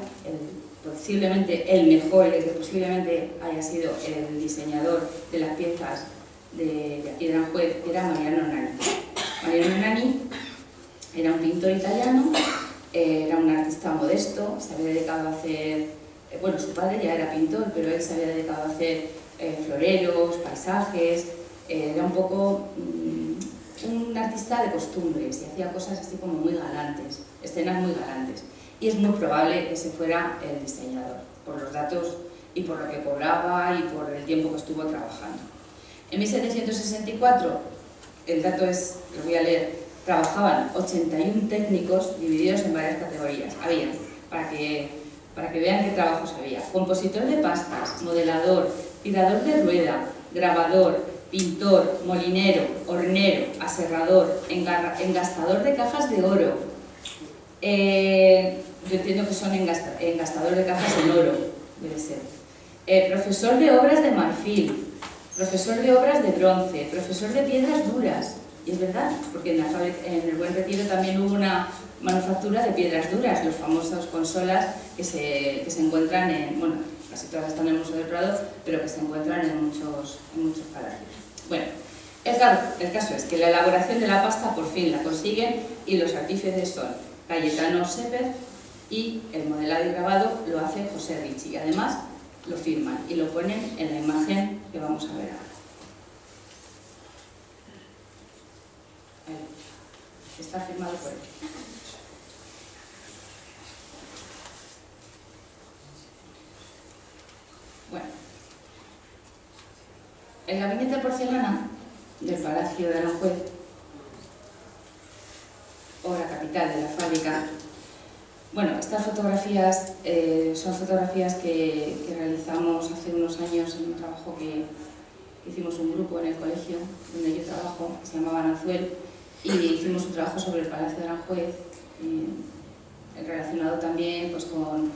posiblemente el mejor, el que posiblemente haya sido el diseñador de las piezas de aquí de Aranjuez, que era Mariano Nani. Mariano Nani era un pintor italiano, era un artista modesto, se había dedicado a hacer, bueno, su padre ya era pintor, pero él se había dedicado a hacer floreros, paisajes, era un poco un artista de costumbres y hacía cosas así como muy galantes, escenas muy galantes. Y es muy probable que ese fuera el diseñador, por los datos y por lo que cobraba y por el tiempo que estuvo trabajando. En 1764, el dato es, lo voy a leer, trabajaban 81 técnicos divididos en varias categorías. Había, para que vean qué trabajos había: compositor de pastas, modelador, tirador de rueda, grabador, pintor, molinero, hornero, aserrador, engastador de cajas de oro. Yo entiendo que son engastador de cajas en oro, debe ser. Profesor de obras de marfil, profesor de obras de bronce, profesor de piedras duras. Y es verdad, porque en el Buen Retiro también hubo una manufactura de piedras duras, los famosos consolas que se encuentran en, bueno, casi todas están en el Museo del Prado, pero que se encuentran en muchos palacios. Bueno, el caso es que la elaboración de la pasta por fin la consiguen y los artífices son Cayetano Seper y el modelado y grabado lo hace José Ricci. Y además lo firman y lo ponen en la imagen que vamos a ver ahora. Está firmado por él. Bueno, el gabinete de porcelana del Palacio de Aranjuez, obra capital de la fábrica. Bueno, estas fotografías son fotografías que realizamos hace unos años en un trabajo que hicimos un grupo en el colegio donde yo trabajo, que se llamaba Aranzuel, y hicimos un trabajo sobre el Palacio de Aranjuez, relacionado también pues, con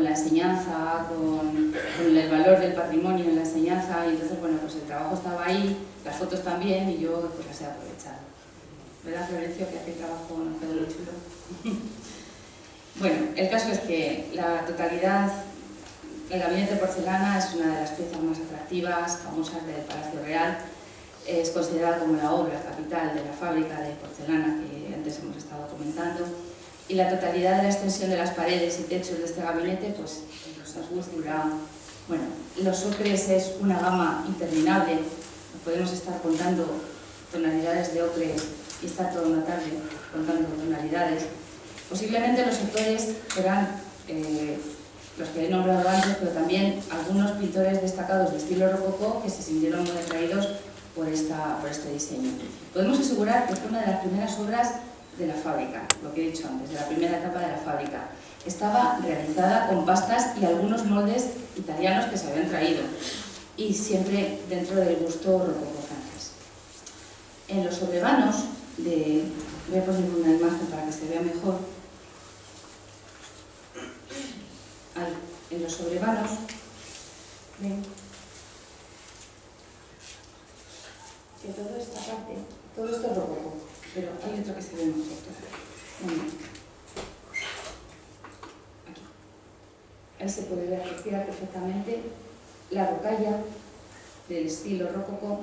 la enseñanza, con el valor del patrimonio en la enseñanza, y entonces bueno, pues el trabajo estaba ahí, las fotos también, y yo pues las he aprovechado. ¿Verdad, Florencio, que aquel trabajo nos quedó muy chulo? Bueno, el caso es que la totalidad, el gabinete de porcelana es una de las piezas más atractivas, famosas del Palacio Real. Es considerada como la obra capital de la fábrica de porcelana que antes hemos estado comentando, y la totalidad de la extensión de las paredes y techos de este gabinete, pues los Asgúzula, bueno, los ocres es una gama interminable, podemos estar contando tonalidades de ocres y estar toda una tarde contando tonalidades. Posiblemente los autores serán los que he nombrado antes, pero también algunos pintores destacados de estilo rococó que se sintieron muy atraídos por este diseño. Podemos asegurar que fue una de las primeras obras de la fábrica, lo que he dicho antes, de la primera etapa de la fábrica. Estaba realizada con pastas y algunos moldes italianos que se habían traído, y siempre dentro del gusto rococó francés. En los sobrevanos, voy a poner una imagen para que se vea mejor. En los sobrevanos, ven, que toda esta parte, todo esto es rococó. pero hay otro que se ve mejor todavía. Aquí. Ahí se puede apreciar perfectamente la rocalla del estilo rococó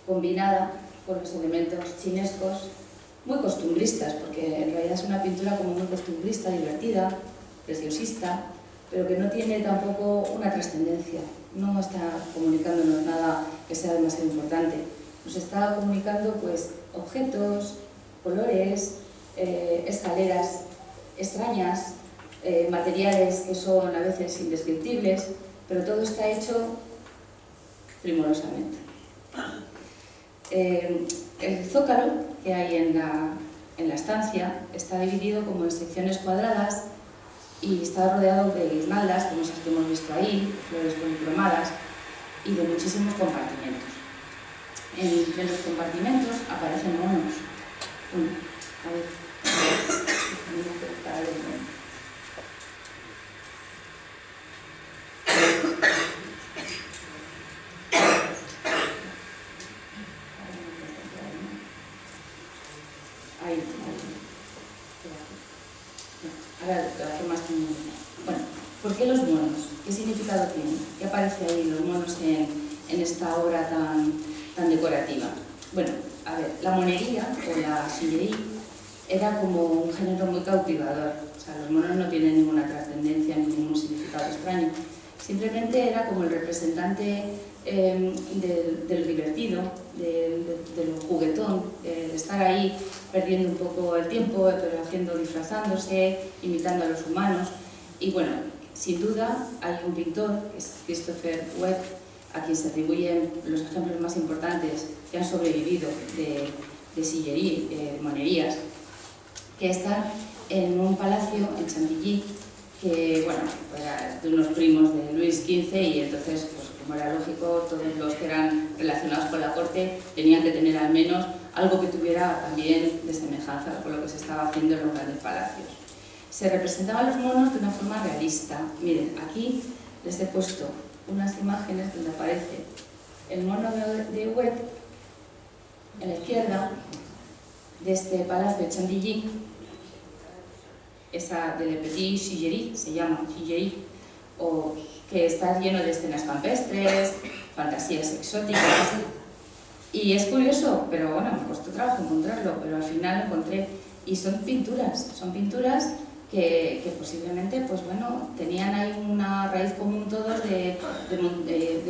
combinada con los elementos chinescos muy costumbristas, porque en realidad es una pintura como muy costumbrista, divertida, preciosista, pero que no tiene tampoco una trascendencia, no está comunicándonos nada que sea demasiado importante. Nos está comunicando pues objetos, colores, escaleras extrañas, materiales que son a veces indescriptibles, pero todo está hecho primorosamente. El zócalo que hay en la estancia está dividido como en secciones cuadradas y está rodeado de guirnaldas, como esas que hemos visto ahí, flores policromadas, y de muchísimos compartimentos. Entre los compartimentos aparecen monos. A ver, ahora de la forma muy bien. Bueno, ¿por qué los monos? ¿Qué significado tienen? ¿Qué aparece ahí los monos en esta obra tan decorativa? Bueno, a ver, la monería o la sillería era como un género muy cautivador. O sea, los monos no tienen ninguna trascendencia ni ningún significado extraño. Simplemente era como el representante del divertido, del juguetón, de estar ahí perdiendo un poco el tiempo, pero disfrazándose, imitando a los humanos. Y bueno, sin duda hay un pintor, que es Christopher Webb, a quien se atribuyen los ejemplos más importantes que han sobrevivido de sillería, de monerías, que está en un palacio en Chantilly, que bueno, era de unos primos de Luis XV, y entonces, pues, como era lógico, todos los que eran relacionados con la corte tenían que tener al menos algo que tuviera también de semejanza con lo que se estaba haciendo en los grandes palacios. Se representaban los monos de una forma realista. Miren, aquí les he puesto unas imágenes donde aparece el mono de Webb en la izquierda de este palacio de Chantilly, esa de Le Petit Sillery, se llama Sillery, o que está lleno de escenas campestres, fantasías exóticas. Y es curioso, pero bueno, me costó trabajo encontrarlo, pero al final lo encontré. Y son pinturas que posiblemente, pues bueno, tenían ahí una raíz común todos de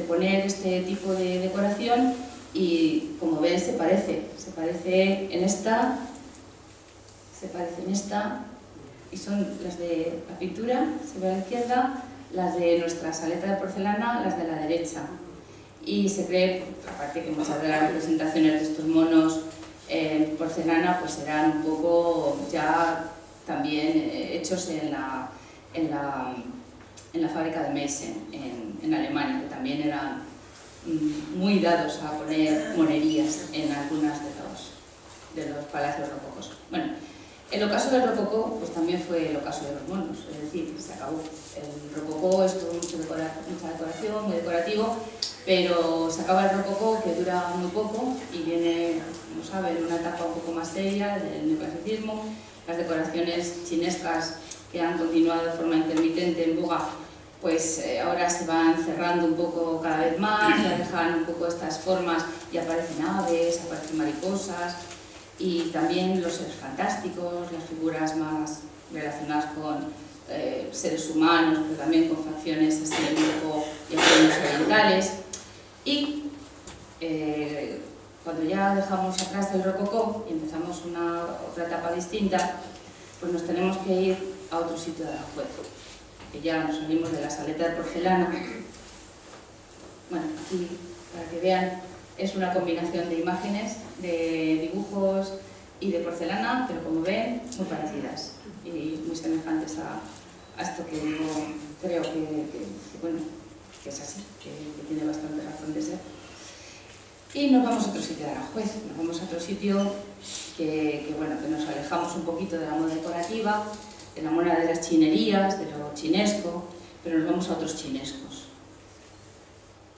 poner este tipo de decoración, y como ven se parece en esta, y son las de la pintura, se ve a la izquierda, las de nuestra saleta de porcelana, las de la derecha. Y se cree, aparte, que muchas de las representaciones de estos monos en porcelana pues serán un poco ya también hechos en la fábrica de Meissen, en Alemania, que también eran muy dados a poner monerías en algunas de los palacios rococós. Bueno, el ocaso del rococó pues también fue el ocaso de los monos, es decir, se acabó. El rococó es todo mucha decoración, muy decorativo, pero se acaba el rococó, que dura muy poco, y viene, como saben, una etapa un poco más seria del neoclasicismo. Las decoraciones chinescas, que han continuado de forma intermitente en boga, pues ahora se van cerrando un poco cada vez más, ya dejan un poco estas formas y aparecen aves, aparecen mariposas, y también los seres fantásticos, las figuras más relacionadas con seres humanos, pero también con facciones así un poco orientales. Y cuando ya dejamos atrás el rococó y empezamos otra etapa distinta, pues nos tenemos que ir a otro sitio de Aranjuez, que ya nos salimos de la saleta de porcelana. Bueno, aquí, para que vean, es una combinación de imágenes, de dibujos y de porcelana, pero como ven, muy parecidas y muy semejantes a esto que yo creo que es así, que tiene bastante razón de ser. Y nos vamos a otro sitio de Aranjuez, nos vamos a otro sitio que nos alejamos un poquito de la moda decorativa, de la moda de las chinerías, de lo chinesco, pero nos vamos a otros chinescos.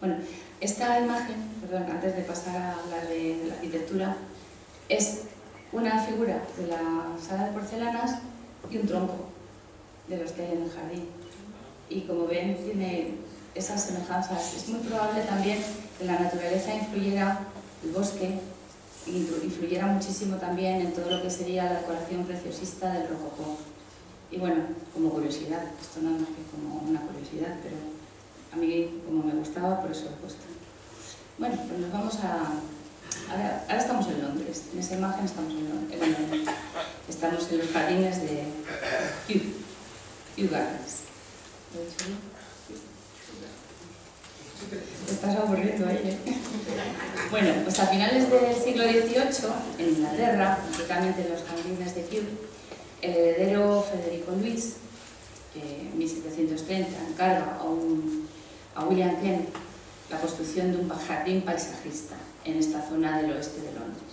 Bueno, esta imagen, perdón, antes de pasar a hablar de la arquitectura, es una figura de la sala de porcelanas y un tronco de los que hay en el jardín. Y como ven, tiene esas semejanzas. Es muy probable también que la naturaleza influyera, el bosque, influyera muchísimo también en todo lo que sería la decoración preciosista del rococó. Y bueno, como curiosidad, esto nada más que como una curiosidad, pero a mí como me gustaba, por eso lo he puesto. Bueno, pues nos vamos a... Ahora estamos en Londres, en esa imagen estamos en Londres. Estamos en los jardines de Kew Gardens. ¿Lo he dicho bien? Te estás aburriendo ahí, ¿eh? Bueno, pues a finales del siglo XVIII, en Inglaterra, concretamente en los jardines de Kew, el heredero Federico Luis, en 1730, encarga a William Kent la construcción de un jardín paisajista en esta zona del oeste de Londres.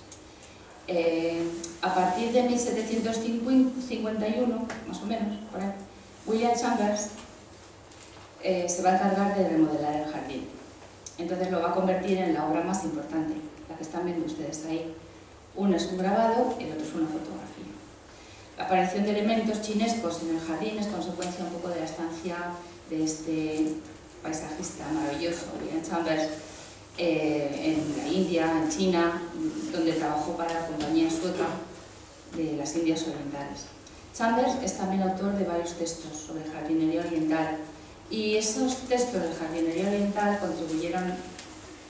A partir de 1751, más o menos, por ahí, William Chambers se va a encargar de remodelar el jardín. Entonces lo va a convertir en la obra más importante, la que están viendo ustedes ahí. Uno es un grabado y el otro es una fotografía. La aparición de elementos chinescos en el jardín es consecuencia un poco de la estancia de este paisajista maravilloso, William Chambers, en la India, en China, donde trabajó para la compañía sueca de las Indias Orientales. Chambers es también autor de varios textos sobre jardinería oriental, y esos textos de jardinería oriental contribuyeron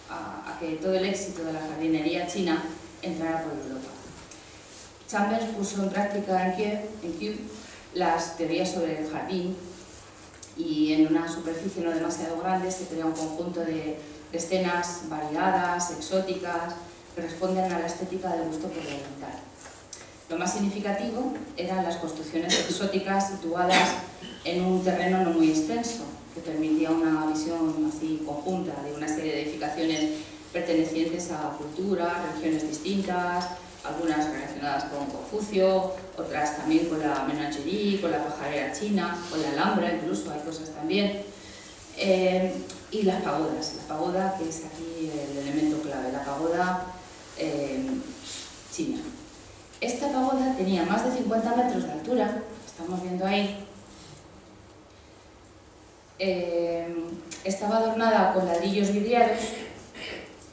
a que todo el éxito de la jardinería china entrara por Europa. Chambers puso en práctica en Kew las teorías sobre el jardín, y en una superficie no demasiado grande se crea un conjunto de escenas variadas, exóticas, que responden a la estética del gusto por lo oriental. Lo más significativo eran las construcciones exóticas situadas en un terreno no muy extenso, que permitía una visión así conjunta de una serie de edificaciones pertenecientes a culturas, regiones distintas, algunas relacionadas con Confucio, otras también con la menagerie, con la pajarera china, con la Alhambra incluso, hay cosas también. Y las pagodas, la pagoda que es aquí el elemento clave, la pagoda china. Esta pagoda tenía más de 50 metros de altura, estamos viendo ahí. Estaba adornada con ladrillos vidriados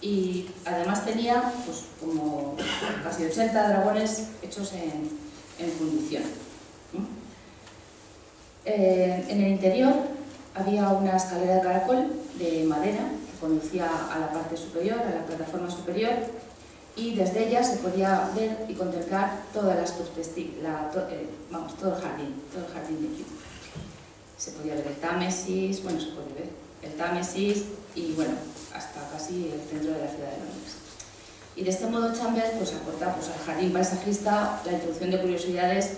y además tenía pues, como casi 80 dragones hechos en fundición. En el interior había una escalera de caracol de madera que conducía a la parte superior, a la plataforma superior, y desde ella se podía ver y contemplar todas las perspectivas, todo el jardín de Kew. Se podía ver el Támesis, bueno, se puede ver el Támesis y bueno, hasta casi el centro de la ciudad de Londres. Y de este modo Chambers pues, aporta pues, al jardín paisajista la introducción de curiosidades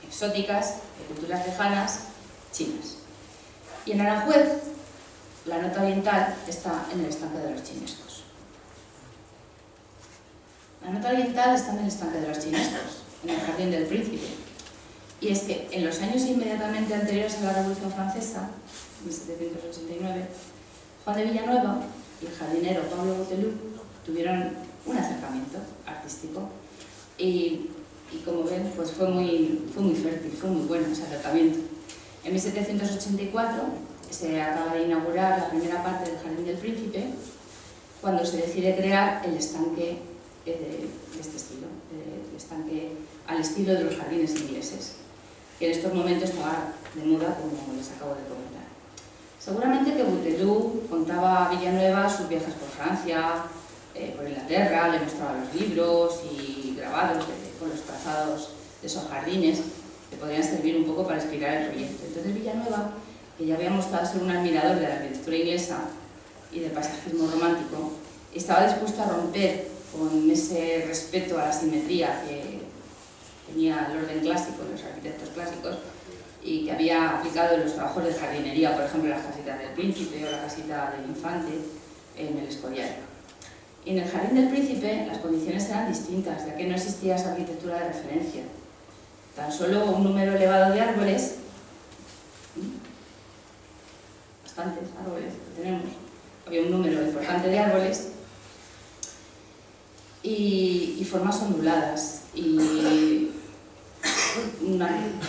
exóticas, de culturas lejanas, chinas. Y en Aranjuez, la nota oriental está en el estanque de los chinescos. La nota oriental está en el estanque de los chinescos, en el Jardín del Príncipe. Y es que en los años inmediatamente anteriores a la Revolución Francesa, 1789, Juan de Villanueva y el jardinero Pablo Botelho tuvieron un acercamiento artístico. Y como ven, pues fue muy fértil, fue muy bueno ese acercamiento. En 1784 se acaba de inaugurar la primera parte del Jardín del Príncipe, cuando se decide crear el estanque de este estilo, el estanque al estilo de los jardines ingleses, que en estos momentos estaba de moda, como les acabo de comentar. Seguramente que Botelho contaba a Villanueva sus viajes por Francia, por Inglaterra, le mostraba los libros y grabados con los trazados de esos jardines, que podrían servir un poco para explicar el proyecto. Entonces Villanueva, que ya había mostrado ser un admirador de la arquitectura inglesa y del paisajismo romántico, estaba dispuesto a romper con ese respeto a la simetría que tenía el orden clásico, los arquitectos clásicos, y que había aplicado en los trabajos de jardinería, por ejemplo, las casitas del Príncipe o la casita del Infante en el Escorial. Y en el Jardín del Príncipe las condiciones eran distintas, ya que no existía esa arquitectura de referencia. Tan solo un número elevado de árboles, bastantes árboles que tenemos, había un número importante de árboles, y formas onduladas. Y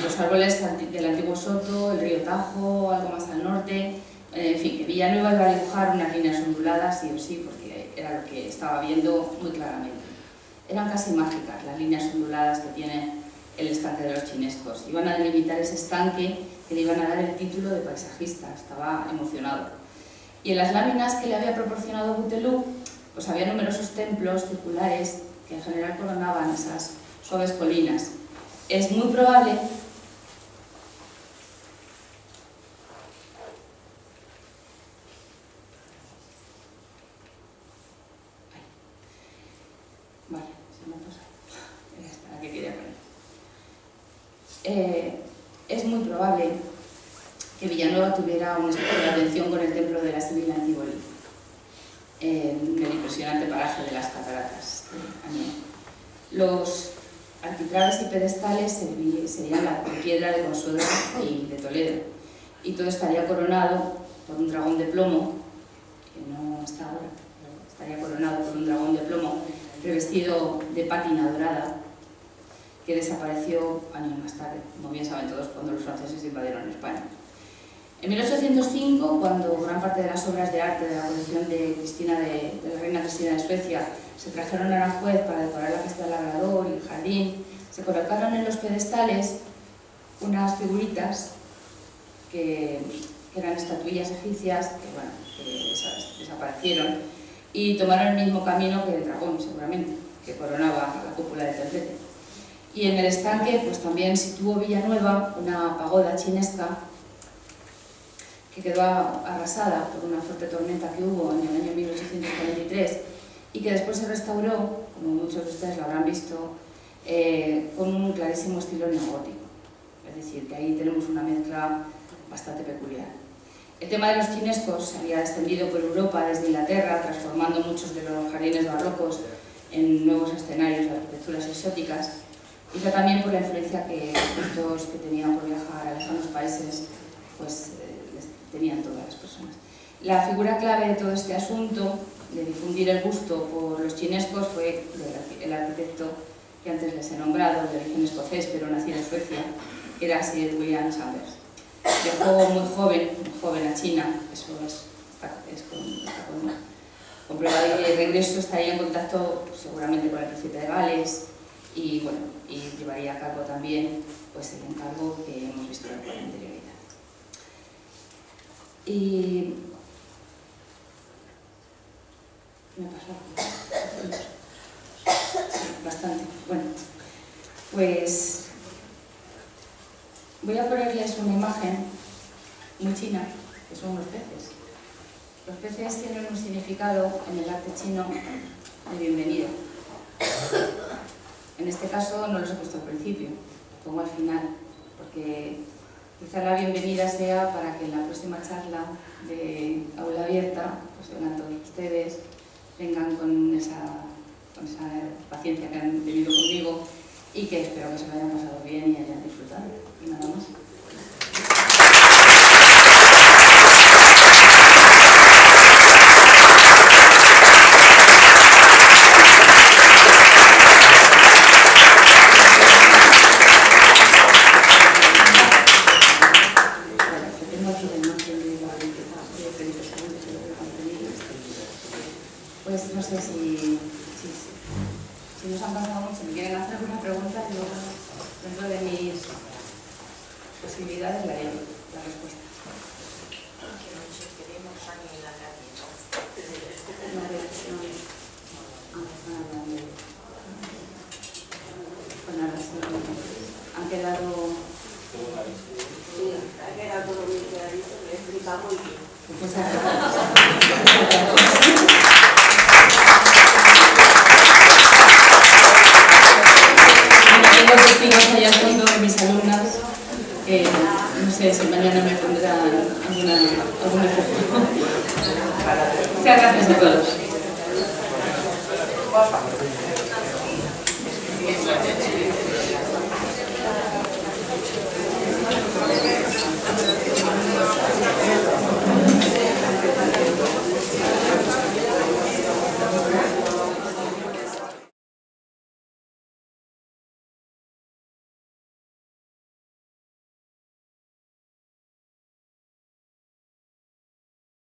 los árboles del antiguo Soto, el río Tajo, algo más al norte, en fin, que Villanueva iba a dibujar unas líneas onduladas sí o sí, porque era lo que estaba viendo muy claramente. Eran casi mágicas las líneas onduladas que tiene el estanque de los chinescos. Iban a delimitar ese estanque que le iban a dar el título de paisajista, estaba emocionado. Y en las láminas que le había proporcionado Bouteloup, pues había numerosos templos circulares que en general coronaban esas suaves colinas. Es muy probable es muy probable que Villanueva tuviera una especial atención con el templo de la Sibila en Tívoli, en el impresionante paraje de las cataratas de Aniene. Los arquitraves y pedestales serían la piedra de Consuelo y de Toledo, y todo estaría coronado por un dragón de plomo, que no está ahora, pero estaría coronado por un dragón de plomo revestido de pátina dorada, que desapareció años más tarde, como bien saben todos, cuando los franceses invadieron España. En 1805, cuando gran parte de las obras de arte de la colección de la reina Cristina de Suecia se trajeron a Aranjuez para decorar la fiesta del Labrador y el jardín, se colocaron en los pedestales unas figuritas que eran estatuillas egipcias que desaparecieron y tomaron el mismo camino que el dragón, seguramente, que coronaba la cúpula de Templete. Y en el estanque pues también situó Villanueva una pagoda chinesca que quedó arrasada por una fuerte tormenta que hubo en el año 1843 y que después se restauró, como muchos de ustedes lo habrán visto, con un clarísimo estilo neogótico. Es decir, que ahí tenemos una mezcla bastante peculiar. El tema de los chinescos se había extendido por Europa desde Inglaterra, transformando muchos de los jardines barrocos en nuevos escenarios de arquitecturas exóticas, quizá también por la influencia que los que tenían por viajar a lejanos países pues tenían todas las personas. La figura clave de todo este asunto, de difundir el gusto por los chinescos, fue el arquitecto que antes les he nombrado, de origen escocés, pero nacido en Suecia, que era Sir William Chambers. Viajó muy joven a China, eso está comprobado, y de regreso estaría en contacto seguramente con el príncipe de Gales y, bueno, y llevaría a cabo también pues, el encargo que hemos visto con anterioridad. Y me ha pasado bastante. Bueno, pues voy a ponerles una imagen muy china, que son los peces. Los peces tienen un significado en el arte chino de bienvenida. En este caso no los he puesto al principio, los pongo al final, porque quizá la bienvenida sea para que en la próxima charla de aula abierta pues vengan todos ustedes, vengan con esa paciencia que han tenido conmigo y que espero que se lo hayan pasado bien y hayan disfrutado. Y nada más. Pues no sé si nos han pasado mucho, si me quieren hacer alguna pregunta, yo dentro de mis posibilidades le haré la respuesta. Que nos queremos aquí en la calle, ¿no? Pues nada, han quedado... Sí, ha quedado todo muy clarito, lo he explicado muy bien. Pues, tengo testigos allá al fondo de mis alumnas, no sé si mañana me pondrán algún efecto. Muchas gracias a todos.